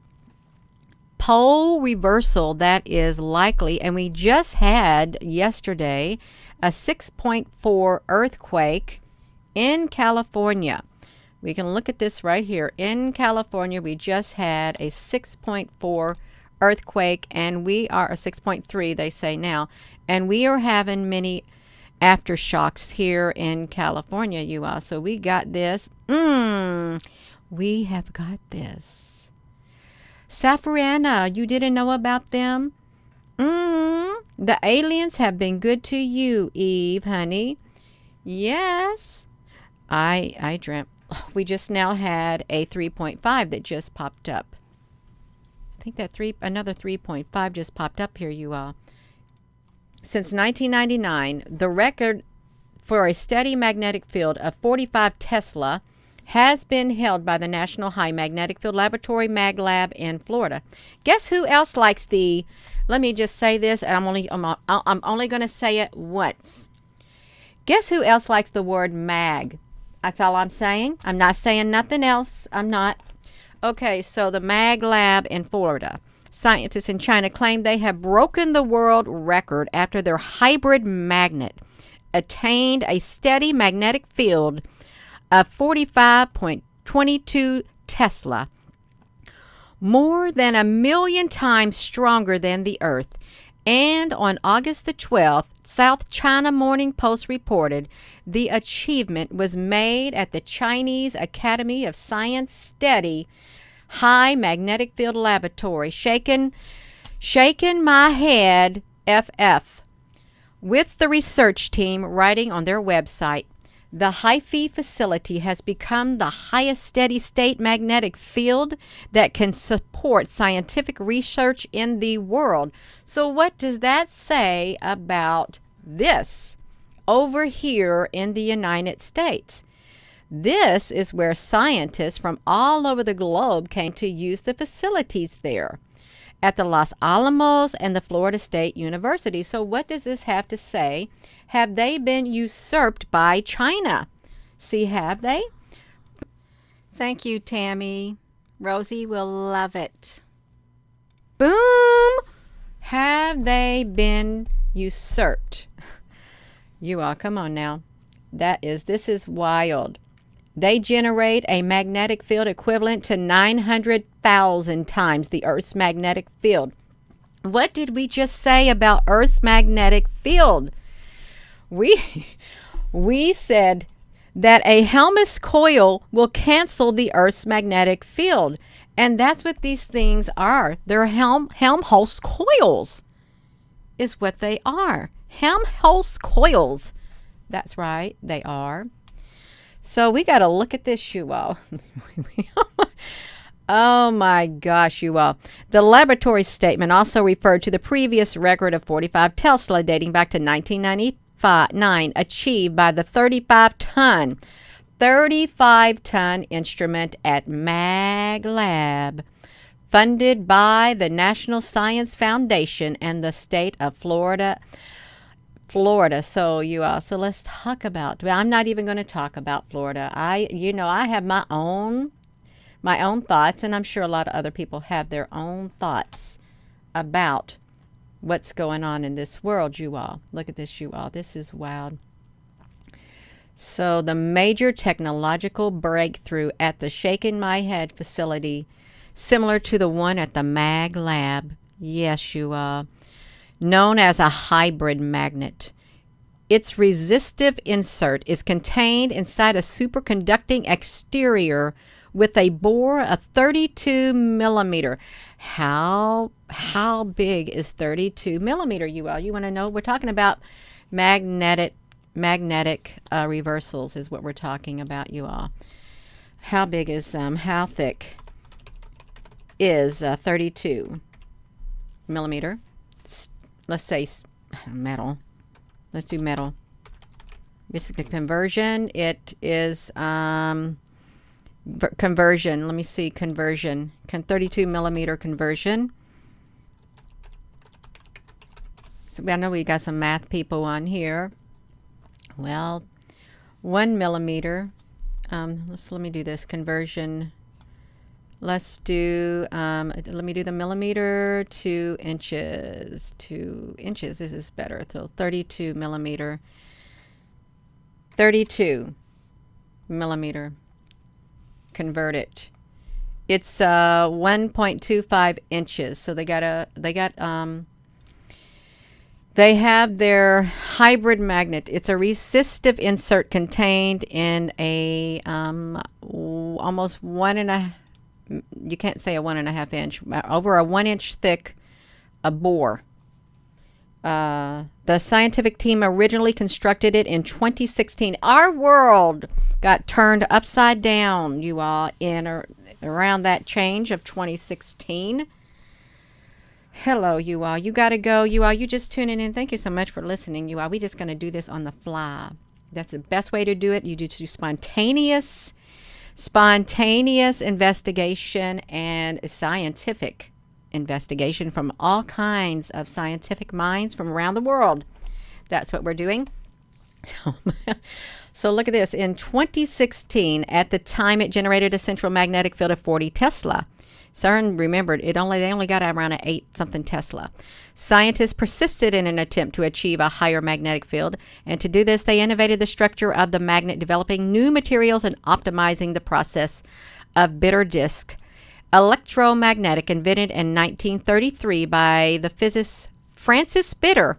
pole reversal that is likely, and we just had yesterday a 6.4 earthquake in California. We can look at this right here. In California, we just had a 6.4 earthquake, and we are a 6.3, they say now, and we are having many aftershocks here in California, you all. So we got this. We have got this. Safariana, you didn't know about them? The aliens have been good to you, Eve, honey. Yes. I dreamt. We just now had a 3.5 that just popped up. I think that another 3.5 just popped up here, you all. Since 1999, the record for a steady magnetic field of 45 Tesla has been held by the National High Magnetic Field Laboratory, MagLab, in Florida. Guess who else likes the? Let me just say this, and I'm only going to say it once. Guess who else likes the word mag? That's all I'm saying. I'm not saying nothing else. I'm not. Okay, so the MagLab in Florida. Scientists in China claim they have broken the world record after their hybrid magnet attained a steady magnetic field of 45.22 Tesla, more than 1,000,000 times stronger than the Earth. And on August the 12th, South China Morning Post reported the achievement was made at the Chinese Academy of Science Steady High Magnetic Field Laboratory. Shaking my head, FF. With the research team writing on their website, the HiFi facility has become the highest steady-state magnetic field that can support scientific research in the world. So what does that say about this over here in the United States? This is where scientists from all over the globe came to use the facilities there at the Los Alamos and the Florida State University. So what does this have to say? Have they been usurped by China? See, have they? Thank you, Tammy. Rosie will love it. Boom! Have they been usurped? You all, come on now. This is wild. They generate a magnetic field equivalent to 900,000 times the Earth's magnetic field. What did we just say about Earth's magnetic field? We said that a Helmholtz coil will cancel the Earth's magnetic field. And that's what these things are. They're Helmholtz coils is what they are. Helmholtz coils. That's right, they are. So we got to look at this, you all. Oh my gosh, you all. The laboratory statement also referred to the previous record of 45 Tesla dating back to 1999, achieved by the 35-ton instrument at MagLab, funded by the National Science Foundation and the state of Florida. So you all, so let's talk about, well, I'm not even going to talk about Florida. I have my own thoughts, and I'm sure a lot of other people have their own thoughts about what's going on in this world, you all. Look at this, you all. This is wild. So the major technological breakthrough at the Shaking My Head facility, similar to the one at the MagLab, yes, you all, known as a hybrid magnet. Its resistive insert is contained inside a superconducting exterior with a bore of 32 millimeter. How big is 32 millimeter, you all? You want to know? We're talking about magnetic reversals is what we're talking about, you all. How big is how thick is 32 millimeter? Let's say metal. Let's do metal. Basically conversion. It is conversion. Let me see conversion. 32 millimeter conversion. So I know we got some math people on here. Well, 1 millimeter. Let me do this conversion. Let's do, let me do the millimeter to inches. 2 inches. This is better. So 32 millimeter. 32 millimeter. Convert it. It's 1.25 inches. So they have their hybrid magnet. It's a resistive insert contained in a almost 1.5. You can't say a 1.5 inch, over a 1 inch thick bore. The scientific team originally constructed it in 2016. Our world got turned upside down, you all, in around that change of 2016. Hello, you all. You got to go, you all. You just tuning in. Thank you so much for listening, you all. We're just going to do this on the fly. That's the best way to do it. You do spontaneous investigation and scientific investigation from all kinds of scientific minds from around the world. That's what we're doing. So look at this. In 2016, at the time, it generated a central magnetic field of 40 Tesla. CERN remembered they only got around 8 something Tesla. Scientists persisted in an attempt to achieve a higher magnetic field, and to do this, they innovated the structure of the magnet, developing new materials and optimizing the process of bitter disc electromagnetic, invented in 1933 by the physicist Francis Bitter.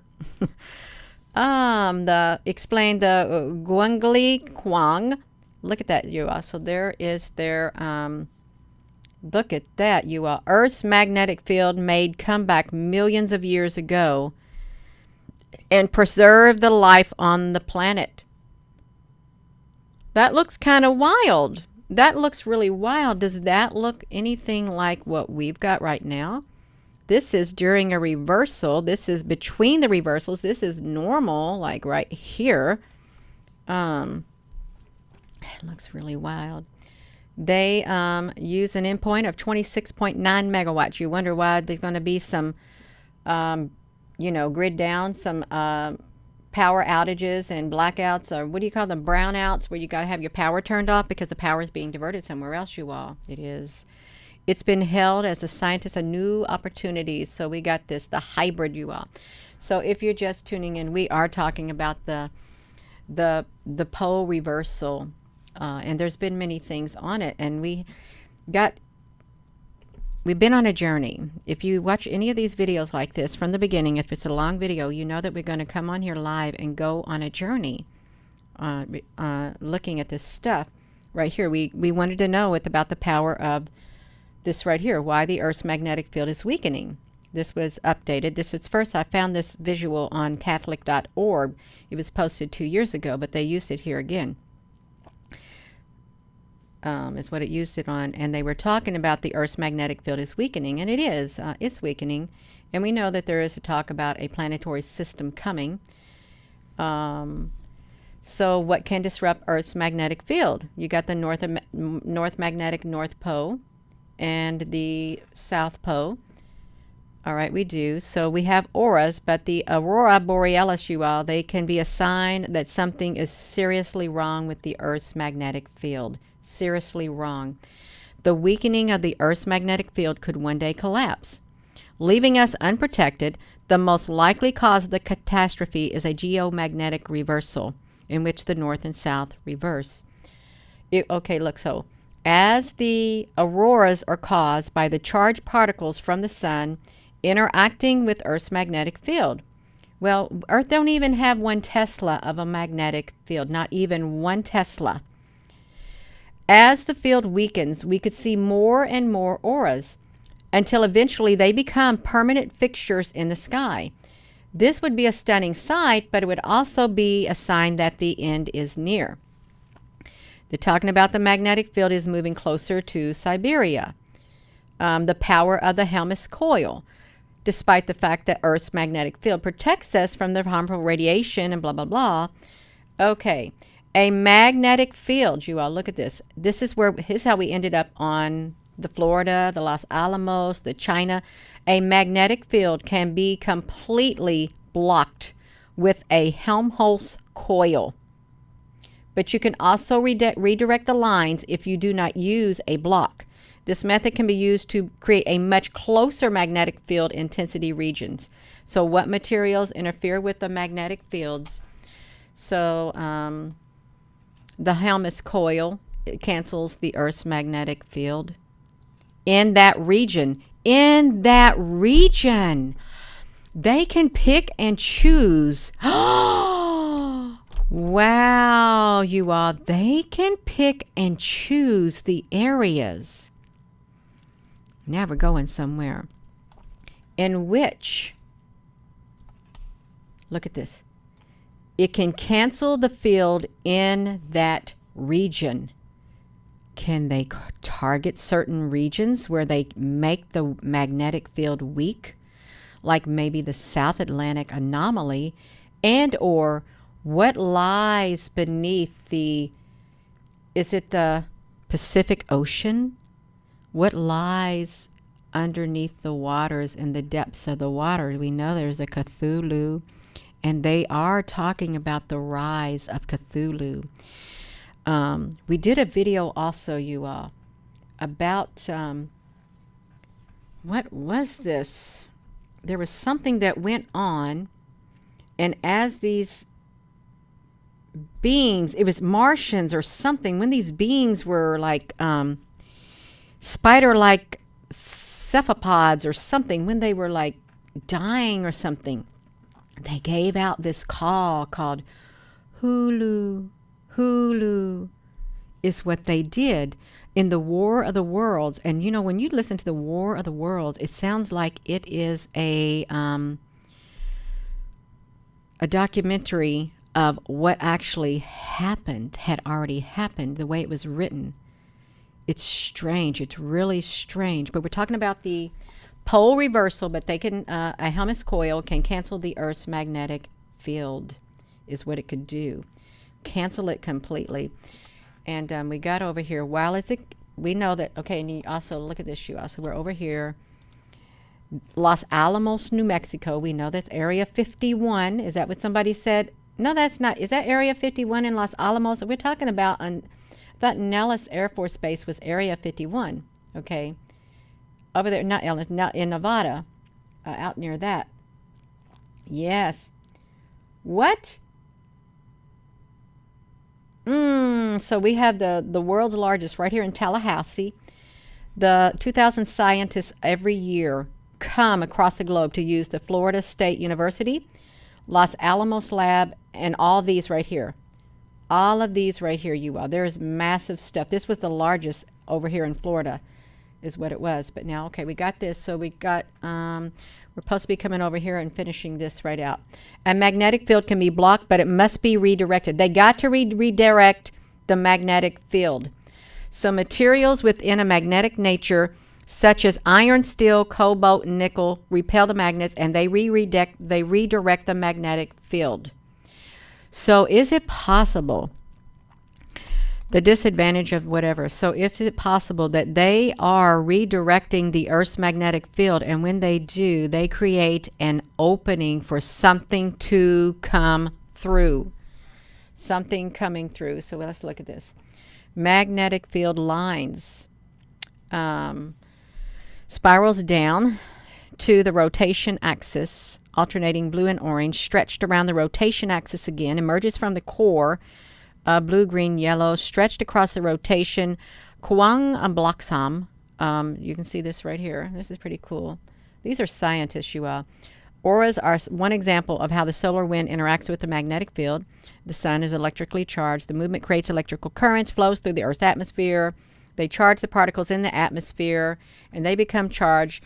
Explained the Guangli Quang. Look at that, you all. So there is their look at that, you all. Earth's magnetic field made comeback millions of years ago and preserved the life on the planet. That looks kind of wild. That looks really wild. Does that look anything like what we've got right now? This is during a reversal. This is between the reversals. This is normal, like right here. It looks really wild. They use an endpoint of 26.9 megawatts. You wonder why there's going to be some, grid down, some power outages and blackouts, or what do you call them, brownouts, where you got to have your power turned off because the power is being diverted somewhere else, you all. It's been held as a scientist a new opportunities. So we got this, the hybrid, you all. So if you're just tuning in, we are talking about the pole reversal. And there's been many things on it, and we've been on a journey. If you watch any of these videos like this from the beginning, if it's a long video, you know that we're going to come on here live and go on a journey looking at this stuff right here. We wanted to know about the power of this right here, why the Earth's magnetic field is weakening. This was updated. This was first, I found this visual on Catholic.org. It was posted 2 years ago, but they used it here again. Is what it used it on, and they were talking about the Earth's magnetic field is weakening, and it is. It's weakening, and we know that there is a talk about a planetary system coming. So what can disrupt Earth's magnetic field? You got the North magnetic North Pole and the South Pole. All right, we do. So we have auras, but the aurora borealis, you all, they can be a sign that something is seriously wrong with the Earth's magnetic field. Seriously wrong. The weakening of the Earth's magnetic field could one day collapse, leaving us unprotected. The most likely cause of the catastrophe is a geomagnetic reversal, in which the North and South reverse. So as the auroras are caused by the charged particles from the sun interacting with Earth's magnetic field. Well, Earth don't even have 1 Tesla of a magnetic field, not even 1 Tesla. As the field weakens, we could see more and more auras until eventually they become permanent fixtures in the sky. This would be a stunning sight, but it would also be a sign that the end is near. They're talking about the magnetic field is moving closer to Siberia. The power of the Helmholtz coil, despite the fact that Earth's magnetic field protects us from the harmful radiation and blah, blah, blah. Okay, a magnetic field, you all look at this. This is how we ended up on the Florida, the Los Alamos, the China. A magnetic field can be completely blocked with a Helmholtz coil. But you can also redirect the lines if you do not use a block. This method can be used to create a much closer magnetic field intensity regions. So what materials interfere with the magnetic fields? So the Helmholtz coil, it cancels the Earth's magnetic field. In that region, they can pick and choose. Wow, you all, they can pick and choose the areas. Now we're going somewhere in which, look at this, it can cancel the field in that region. Can they target certain regions where they make the magnetic field weak, like maybe the South Atlantic anomaly, and or what lies beneath is it the Pacific Ocean? What lies underneath the waters, in the depths of the water? We know there's a Cthulhu, and they are talking about the rise of Cthulhu. We did a video also, you all, about, what was this? There was something that went on, and as these beings, it was Martians or something, when these beings were like spider-like cephalopods or something, when they were like dying or something, they gave out this call called Hulu. Hulu is what they did in the War of the Worlds. And you know, when you listen to the War of the Worlds, it sounds like it is a documentary of what actually happened, had already happened, the way it was written. It's strange. It's really strange. But we're talking about the pole reversal, but they can, a Helmholtz coil can cancel the Earth's magnetic field, is what it could do. Cancel it completely. And we got over here. While it's, we know that, okay, and you also look at this, you also, we're over here. Los Alamos, New Mexico. We know that's Area 51. Is that what somebody said? No, that's not. Is that Area 51 in Los Alamos? We're talking about, I thought Nellis Air Force Base was Area 51. Okay. Over there, not in Nevada, out near that. Yes. What? So we have the world's largest right here in Tallahassee. The 2,000 scientists every year come across the globe to use the Florida State University, Los Alamos Lab, and all these right here. All of these right here, you all. There's massive stuff. This was the largest over here in Florida, is what it was. But now, okay, we got this. So we got, we're supposed to be coming over here and finishing this right out. A magnetic field can be blocked, but it must be redirected. They got to redirect the magnetic field. So materials within a magnetic nature, such as iron, steel, cobalt, and nickel, repel the magnets, and they redirect the magnetic field. So is it possible, the disadvantage of whatever, so is it possible that they are redirecting the Earth's magnetic field, and when they do, they create an opening for something to come through? Something coming through. So let's look at this. Magnetic field lines. Spirals down to the rotation axis, alternating blue and orange, stretched around the rotation axis again, emerges from the core, blue, green, yellow, stretched across the rotation. Kwang Bloxham, you can see this right here. This is pretty cool. These are scientists, you all. Auras are one example of how the solar wind interacts with the magnetic field. The sun is electrically charged. The movement creates electrical currents, flows through the Earth's atmosphere. They charge the particles in the atmosphere, and they become charged.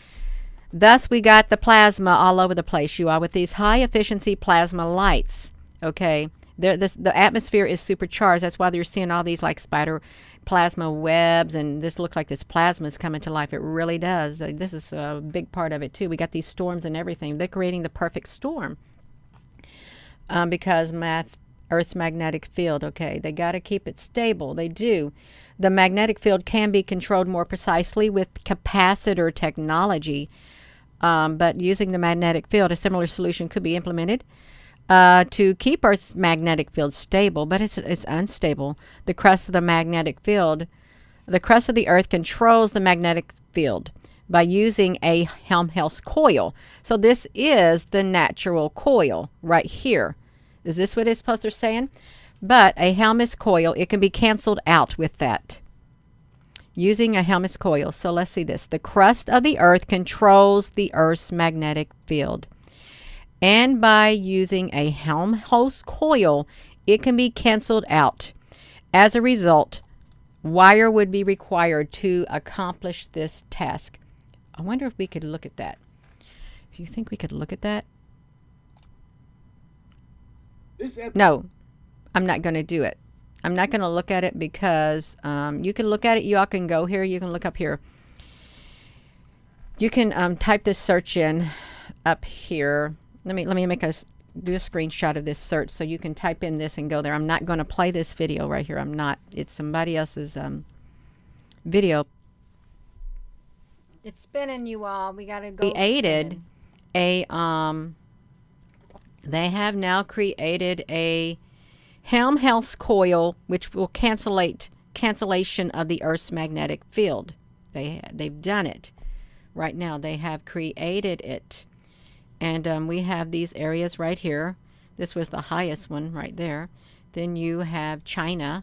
Thus, we got the plasma all over the place, you all, with these high-efficiency plasma lights, okay? The atmosphere is supercharged. That's why you're seeing all these, like, spider plasma webs, and this looks like this plasma is coming to life. It really does. This is a big part of it, too. We got these storms and everything. They're creating the perfect storm because Earth's magnetic field, okay? They got to keep it stable. They do. The magnetic field can be controlled more precisely with capacitor technology. But using the magnetic field, a similar solution could be implemented to keep Earth's magnetic field stable, but it's unstable. The crust of the magnetic field, the crust of the Earth controls the magnetic field by using a Helmholtz coil. So this is the natural coil right here. Is this what it's supposed to be saying? But a Helmholtz coil, it can be canceled out with that. Using a Helmholtz coil. So let's see this. The crust of the Earth controls the Earth's magnetic field. And by using a Helmholtz coil, it can be canceled out. As a result, wire would be required to accomplish this task. I wonder if we could look at that. Do you think we could look at that? No, I'm not going to do it. I'm not going to look at it because you can look at it. You all can go here. You can look up here. You can type this search in up here. Let me do a screenshot of this search so you can type in this and go there. I'm not going to play this video right here. I'm not. It's somebody else's video. It's spinning, you all. We got to go. Created a they have now created a Helmholtz coil, which will cancellation of the Earth's magnetic field. They've done it. Right now, they have created it. And we have these areas right here. This was the highest one right there. Then you have China.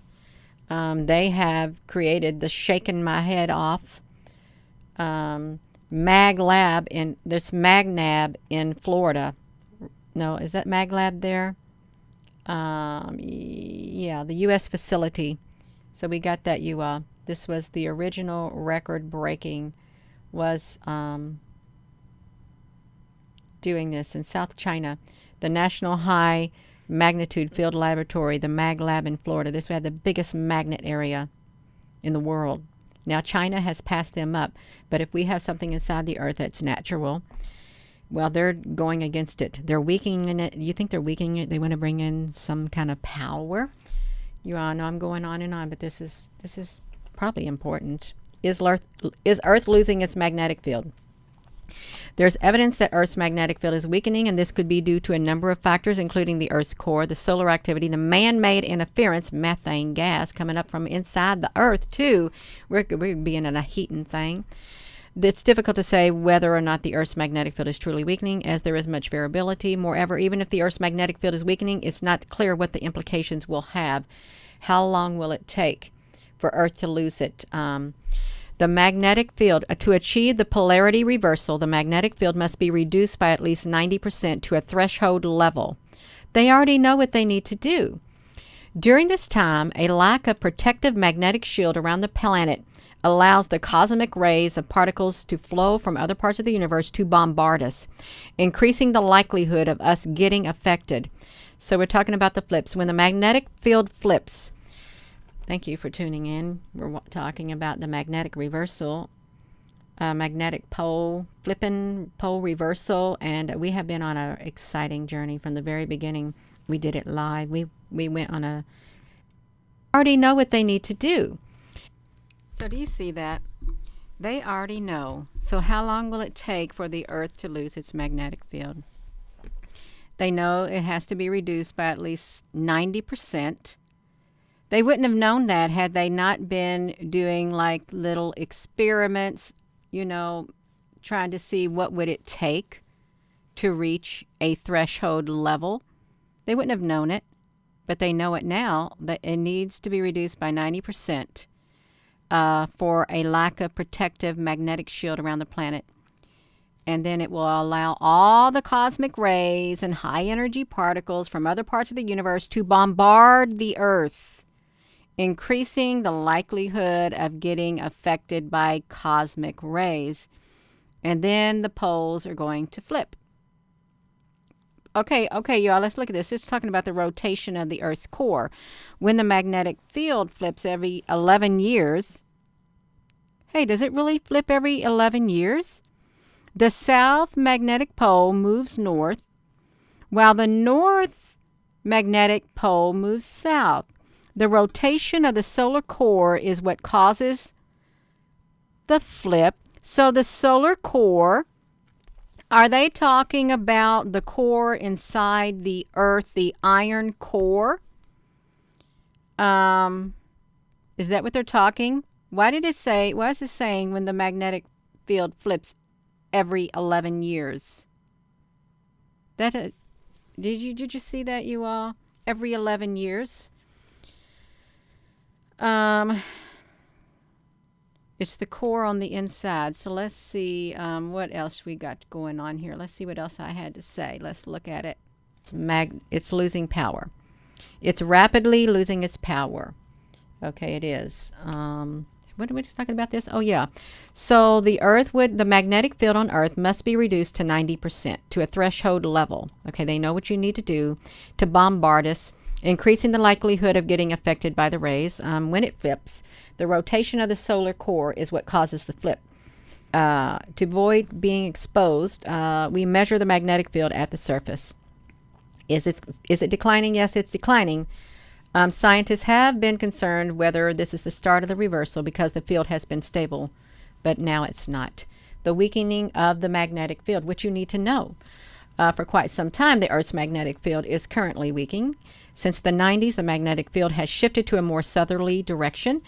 They have created the shaking my head off Mag Lab in this Magnab in Florida. No, is that Mag Lab there? Yeah, the U.S. facility. So we got that, you all. This was the original record breaking, was doing this in South China. The National High Magnitude Field Laboratory, the Mag Lab in Florida. This had the biggest magnet area in the world. Now China has passed them up, but if we have something inside the Earth that's natural, well, they're going against it. They're weakening it. You think they're weakening it? They want to bring in some kind of power. You all know I'm going on and on, but this is probably important. Is Earth losing its magnetic field? There's evidence that Earth's magnetic field is weakening, and this could be due to a number of factors, including the Earth's core, the solar activity, the man-made interference, methane gas coming up from inside the Earth, too. We're being in a heating thing. It's difficult to say whether or not the Earth's magnetic field is truly weakening, as there is much variability. Moreover, even if the Earth's magnetic field is weakening, it's not clear what the implications will have. How long will it take for Earth to lose it? The magnetic field, to achieve the polarity reversal, the magnetic field must be reduced by at least 90% to a threshold level. They already know what they need to do. During this time, a lack of protective magnetic shield around the planet allows the cosmic rays of particles to flow from other parts of the universe to bombard us, increasing the likelihood of us getting affected. So we're talking about the flips. When the magnetic field flips, thank you for tuning in. We're talking about the magnetic reversal, magnetic pole, flipping pole reversal, and we have been on an exciting journey from the very beginning. We did it live. We went on a... already know what they need to do. So do you see that? They already know. So how long will it take for the Earth to lose its magnetic field? They know it has to be reduced by at least 90%. They wouldn't have known that had they not been doing like little experiments, you know, trying to see what would it take to reach a threshold level. They wouldn't have known it, but they know it now that it needs to be reduced by 90%. For a lack of protective magnetic shield around the planet. and then it will allow all the cosmic rays and high energy particles from other parts of the universe to bombard the Earth, increasing the likelihood of getting affected by cosmic rays. And then the poles are going to flip. Okay, y'all, let's look at this. It's talking about the rotation of the Earth's core. When the magnetic field flips every 11 years, hey, does it really flip every 11 years? The south magnetic pole moves north, while the north magnetic pole moves south. The rotation of the solar core is what causes the flip. So the solar core, are they talking about the core inside the Earth, the iron core? Is that what they're talking? Why is it saying when the magnetic field flips every 11 years? Did you see that, you all? Every 11 years. It's the core on the inside. So let's see what else we got going on here. Let's see what else I had to say. Let's look at it. It's losing power. It's rapidly losing its power. Okay, it is. What are we talking about this? Oh, yeah. So the magnetic field on Earth must be reduced to 90%, to a threshold level. Okay, they know what you need to do to bombard us, increasing the likelihood of getting affected by the rays. When it flips, the rotation of the solar core is what causes the flip. To avoid being exposed, we measure the magnetic field at the surface. Is it declining? Yes, it's declining. Scientists have been concerned whether this is the start of the reversal because the field has been stable, but now it's not. The weakening of the magnetic field, which you need to know. For quite some time, the Earth's magnetic field is currently weakening. Since the 90s, the magnetic field has shifted to a more southerly direction,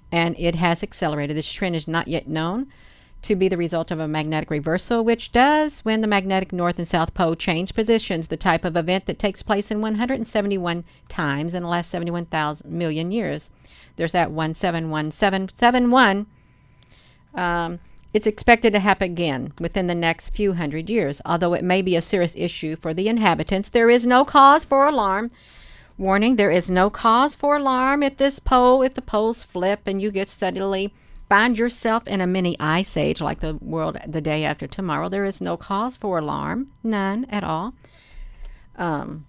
and it has accelerated. This trend is not yet known to be the result of a magnetic reversal, which does when the magnetic north and south pole change positions, the type of event that takes place in 171 times in the last 71,000 million years. There's that 171771. It's expected to happen again within the next few hundred years. Although it may be a serious issue for the inhabitants, there is no cause for alarm. Warning, there is no cause for alarm if the poles flip and you get suddenly find yourself in a mini ice age like the world the day after tomorrow. There is no cause for alarm. None at all. Oh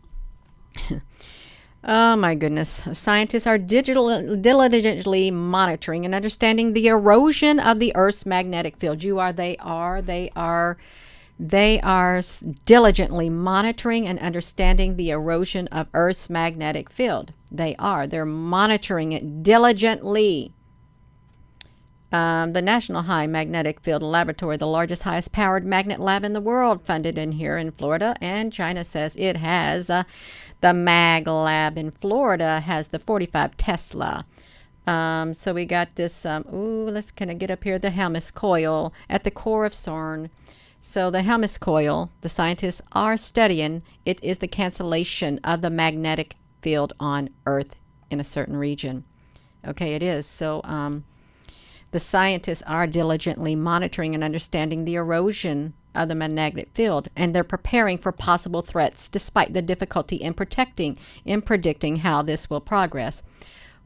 my goodness. Scientists are diligently monitoring and understanding the erosion of the Earth's magnetic field. They are diligently monitoring and understanding the erosion of Earth's magnetic field. They're monitoring it diligently. The National High Magnetic Field Laboratory, the largest, highest powered magnet lab in the world, funded in here in Florida, and China says it has the Mag Lab in Florida has the 45 Tesla. So we got this, can I get up here? The Helmholtz coil at the core of CERN. So the Helmholtz coil, the scientists are studying, it is the cancellation of the magnetic field on Earth in a certain region. Okay, it is. So, the scientists are diligently monitoring and understanding the erosion of the magnetic field, and they're preparing for possible threats despite the difficulty in predicting how this will progress.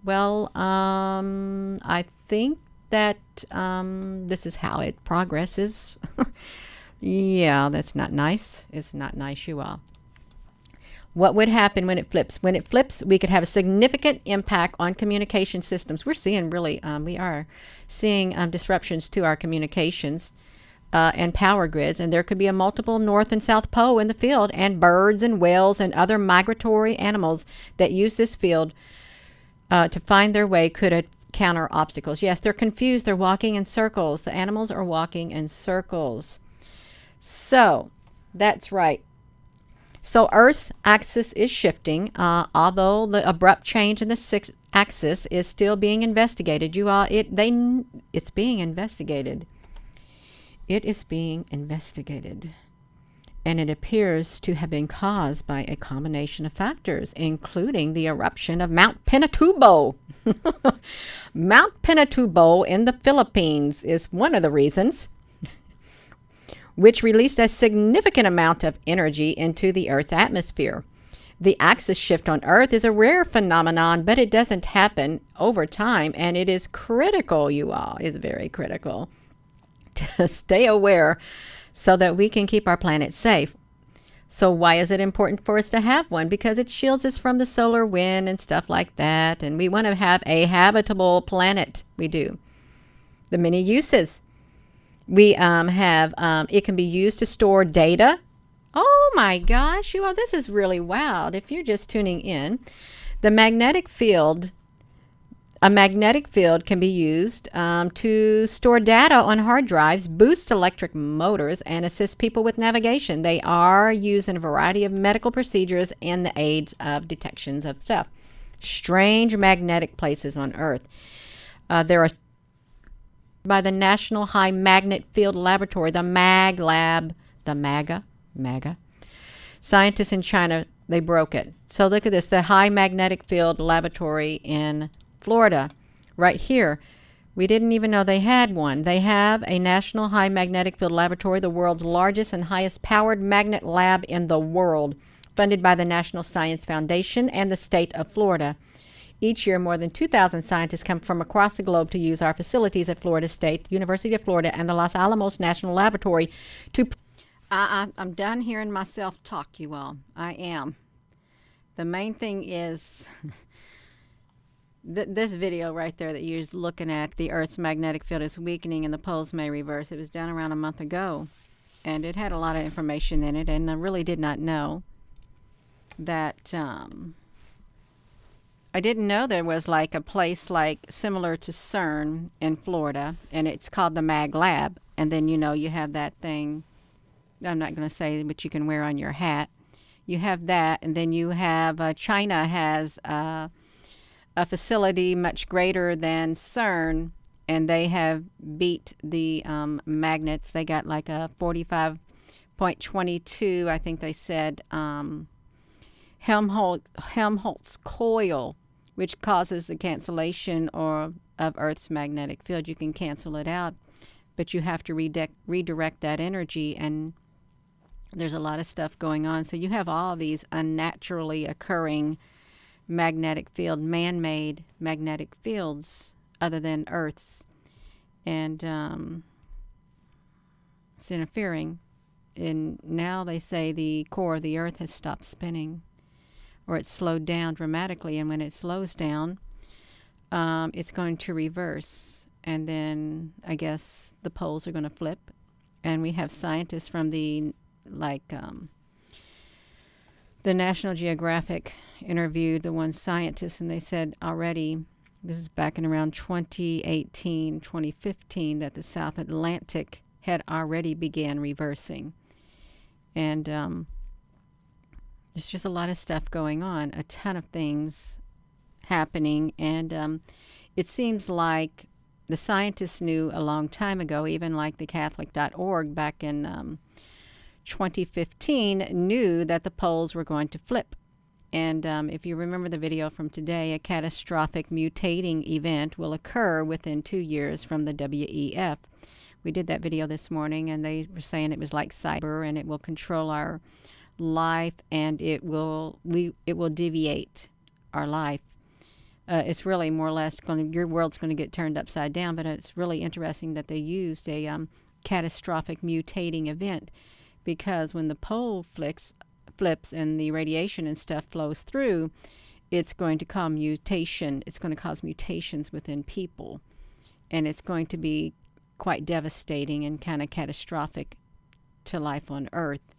Well, I think that this is how it progresses. Yeah, that's not nice. It's not nice, you all. What would happen when it flips? When it flips, we could have a significant impact on communication systems. We are seeing disruptions to our communications and power grids, and there could be a multiple north and south pole in the field, and birds and whales and other migratory animals that use this field to find their way could encounter obstacles. Yes, they're confused. They're walking in circles. The animals are walking in circles. So, that's right. So Earth's axis is shifting, although the abrupt change in the axis is still being investigated. It's being investigated. It is being investigated. And it appears to have been caused by a combination of factors, including the eruption of Mount Pinatubo. Mount Pinatubo in the Philippines is one of the reasons. which release a significant amount of energy into the Earth's atmosphere. The axis shift on Earth is a rare phenomenon, but it doesn't happen over time, and it is critical, you all. It's very critical to stay aware so that we can keep our planet safe. So why is it important for us to have one? Because it shields us from the solar wind and stuff like that, and we want to have a habitable planet. We do. The many uses. We have, it can be used to store data. Oh my gosh, you all, this is really wild. If you're just tuning in, a magnetic field can be used to store data on hard drives, boost electric motors, and assist people with navigation. They are used in a variety of medical procedures and the aids of detections of stuff. Strange magnetic places on Earth. There are by the National High Magnet Field Laboratory, the MAG Lab, the MAGA. Scientists in China, they broke it. So look at this, the High Magnetic Field Laboratory in Florida, right here. We didn't even know they had one. They have a National High Magnetic Field Laboratory, the world's largest and highest powered magnet lab in the world, funded by the National Science Foundation and the state of Florida. Each year, more than 2,000 scientists come from across the globe to use our facilities at Florida State, University of Florida, and the Los Alamos National Laboratory to... I'm done hearing myself talk, you all. I am. The main thing is this video right there that you're looking at, the Earth's magnetic field is weakening and the poles may reverse. It was done around a month ago, and it had a lot of information in it, and I really did not know that... I didn't know there was like a place like similar to CERN in Florida, and it's called the Mag Lab. And then, you know, you have that thing, I'm not going to say, but you can wear on your hat. You have that, and then you have China has a facility much greater than CERN, and they have beat the magnets. They got like a 45.22, I think they said, Helmholtz coil, which causes the cancellation of Earth's magnetic field. You can cancel it out, but you have to redirect that energy, and there's a lot of stuff going on. So you have all these unnaturally occurring magnetic field, man-made magnetic fields other than Earth's, and it's interfering. And now they say the core of the Earth has stopped spinning, or it's slowed down dramatically, and when it slows down, it's going to reverse, and then I guess the poles are going to flip. And we have scientists from the National Geographic interviewed the one scientist, and they said already, this is back in around 2018, 2015, that the South Atlantic had already began reversing. And there's just a lot of stuff going on, a ton of things happening, and it seems like the scientists knew a long time ago, even like the Catholic.org back in 2015 knew that the poles were going to flip. And if you remember the video from today, a catastrophic mutating event will occur within 2 years from the WEF. We did that video this morning, and they were saying it was like cyber, and it will control our life, and it will deviate our life. It's really more or less your world's going to get turned upside down. But it's really interesting that they used a catastrophic mutating event, because when the pole flips and the radiation and stuff flows through, it's going to cause mutation. It's going to cause mutations within people, and it's going to be quite devastating and kind of catastrophic to life on Earth.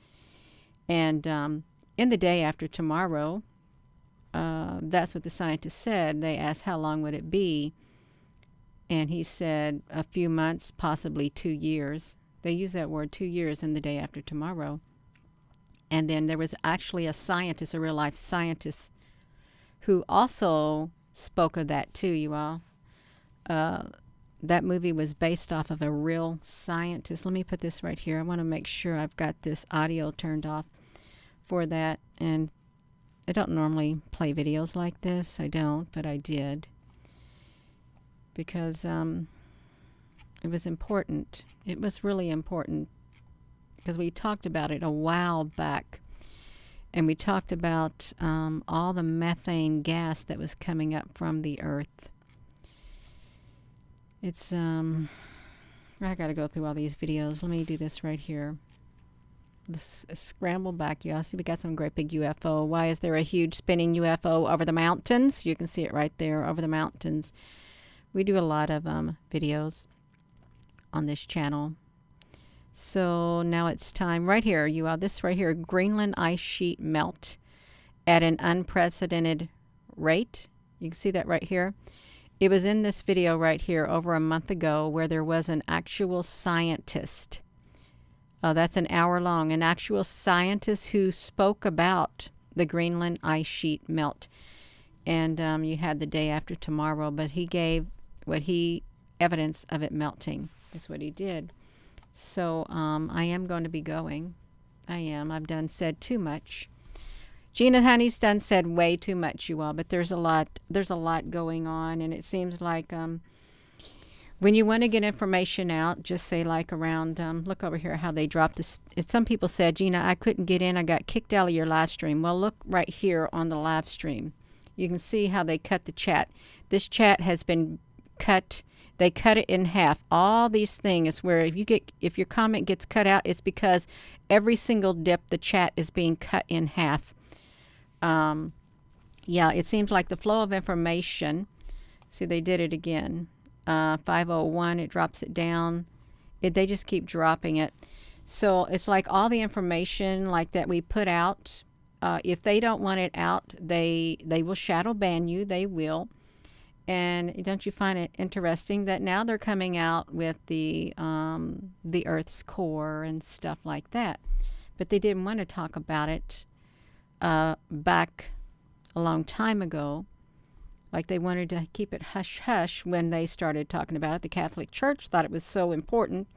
And in the day after tomorrow, that's what the scientist said. They asked how long would it be, and he said a few months, possibly 2 years. They use that word, 2 years, in the day after tomorrow. And then there was actually a scientist, a real-life scientist, who also spoke of that too, you all. That movie was based off of a real scientist. Let me put this right here. I want to make sure I've got this audio turned off for that. And I don't normally play videos like this. I don't, but I did. Because it was important. It was really important because we talked about it a while back. And we talked about all the methane gas that was coming up from the earth. It's, I got to go through all these videos. Let me do this right here. Let's scramble back. You all see we got some great big UFO. Why is there a huge spinning UFO over the mountains? You can see it right there over the mountains. We do a lot of videos on this channel. So now it's time right here. You all, this right here, Greenland ice sheet melt at an unprecedented rate. You can see that right here. It was in this video right here over a month ago where there was an actual scientist. That's an hour long. An actual scientist who spoke about the Greenland ice sheet melt. And you had the day after tomorrow, but he gave evidence of it melting. That's what he did. So I am going to be going. I am. I've said too much. Gina Honey's said way too much, you all, but there's a lot going on, and it seems like when you want to get information out, just say like around, look over here how they dropped this. If some people said, Gina, I couldn't get in, I got kicked out of your live stream. Well, look right here on the live stream. You can see how they cut the chat. This chat has been cut. They cut it in half. All these things where if your comment gets cut out, it's because every single dip, the chat is being cut in half. Yeah, it seems like the flow of information. See, they did it again. 501, it drops it down. They just keep dropping it. So it's like all the information like that we put out. If they don't want it out, they will shadow ban you. They will. And don't you find it interesting that now they're coming out with the Earth's core and stuff like that, but they didn't want to talk about it back a long time ago. Like they wanted to keep it hush hush when they started talking about it. The Catholic Church thought it was so important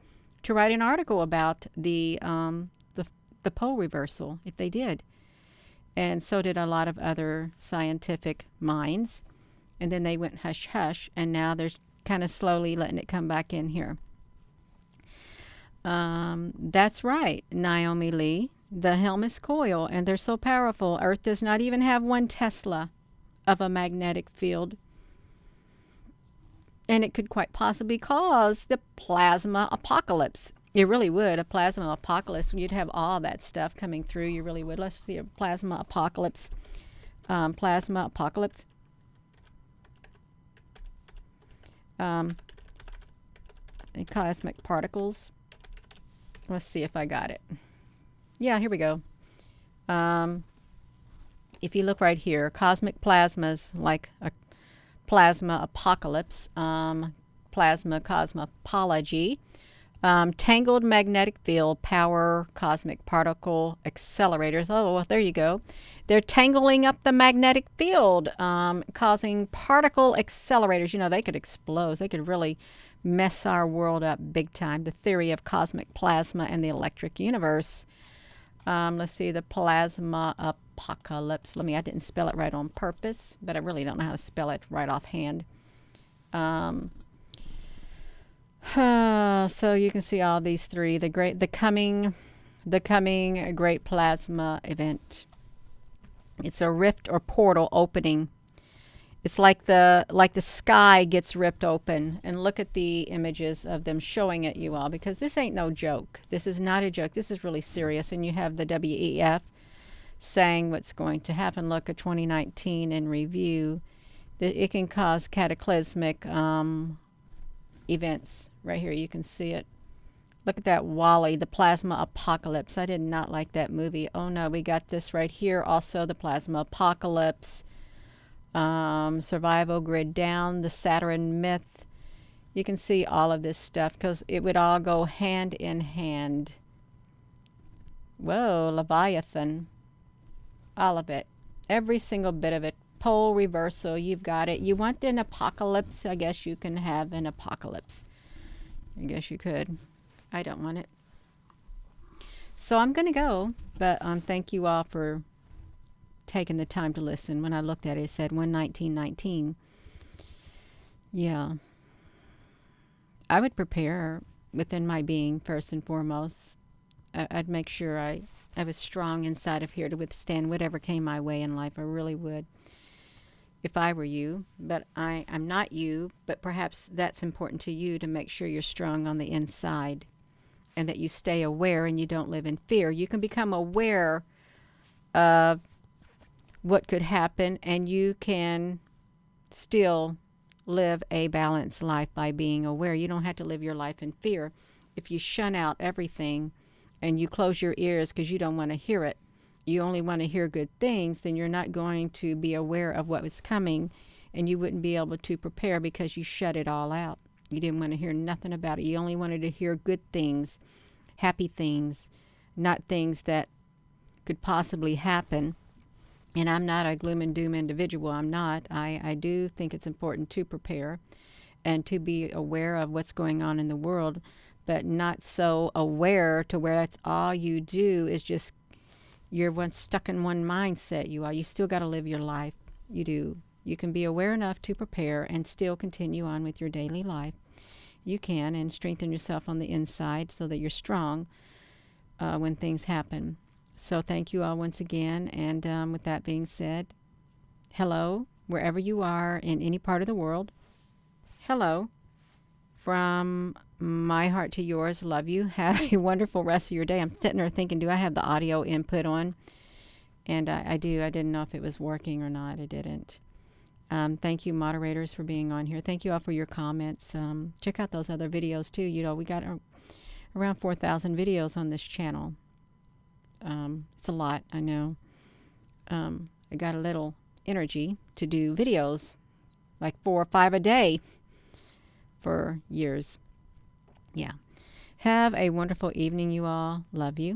to write an article about the pole reversal, if they did, and so did a lot of other scientific minds. And then they went hush hush, and now they're kind of slowly letting it come back in here. That's right, Naomi Lee. The Helmholtz coil, and they're so powerful. Earth does not even have 1 Tesla of a magnetic field. And it could quite possibly cause the plasma apocalypse. It really would. A plasma apocalypse. You'd have all that stuff coming through. You really would. Let's see a plasma apocalypse. Plasma apocalypse. The cosmic particles. Let's see if I got it. Yeah, here we go. If you look right here, cosmic plasmas, like a plasma apocalypse, plasma cosmology, tangled magnetic field, power, cosmic particle accelerators. Oh, well, there you go. They're tangling up the magnetic field, causing particle accelerators. You know, they could explode. They could really mess our world up big time. The theory of cosmic plasma and the electric universe. Let's see, the plasma apocalypse. I didn't spell it right on purpose, but I really don't know how to spell it right offhand. So you can see all these three. The coming great plasma event. It's a rift or portal opening. It's like the sky gets ripped open. And look at the images of them showing it, you all, because this ain't no joke. This is not a joke. This is really serious. And you have the WEF saying what's going to happen. Look at 2019 in review. It can cause cataclysmic events. Right here, you can see it. Look at that Wally, the plasma apocalypse. I did not like that movie. Oh no, we got this right here. Also, the plasma apocalypse. Survival grid down, the Saturn myth. You can see all of this stuff because it would all go hand in hand. Whoa, Leviathan. All of it. Every single bit of it. Pole reversal, you've got it. You want an apocalypse? I guess you can have an apocalypse. I guess you could. I don't want it. So I'm going to go, but thank you all for taking the time to listen. When I looked at it, it said 11919. Yeah. I would prepare within my being, first and foremost. I'd make sure I was strong inside of here to withstand whatever came my way in life. I really would, if I were you. But I'm not you, but perhaps that's important to you, to make sure you're strong on the inside and that you stay aware and you don't live in fear. You can become aware of what could happen, and you can still live a balanced life by being aware. You don't have to live your life in fear. If you shun out everything and you close your ears because you don't want to hear it, you only want to hear good things, then you're not going to be aware of what was coming, and you wouldn't be able to prepare because you shut it all out. You didn't want to hear nothing about it. You only wanted to hear good things, happy things, not things that could possibly happen. And I'm not a gloom and doom individual. I'm not. I do think it's important to prepare and to be aware of what's going on in the world, but not so aware to where that's all you do is just, you're stuck in one mindset. You still got to live your life. You do. You can be aware enough to prepare and still continue on with your daily life. You can, and strengthen yourself on the inside so that you're strong when things happen. So thank you all once again. And with that being said, hello, wherever you are in any part of the world. Hello. From my heart to yours, love you. Have a wonderful rest of your day. I'm sitting there thinking, do I have the audio input on? And I do. I didn't know if it was working or not. I didn't. Thank you, moderators, for being on here. Thank you all for your comments. Check out those other videos, too. You know, we got around 4,000 videos on this channel. It's a lot, I know. I got a little energy to do videos, like 4 or 5 a day for years. Yeah. Have a wonderful evening, you all. Love you.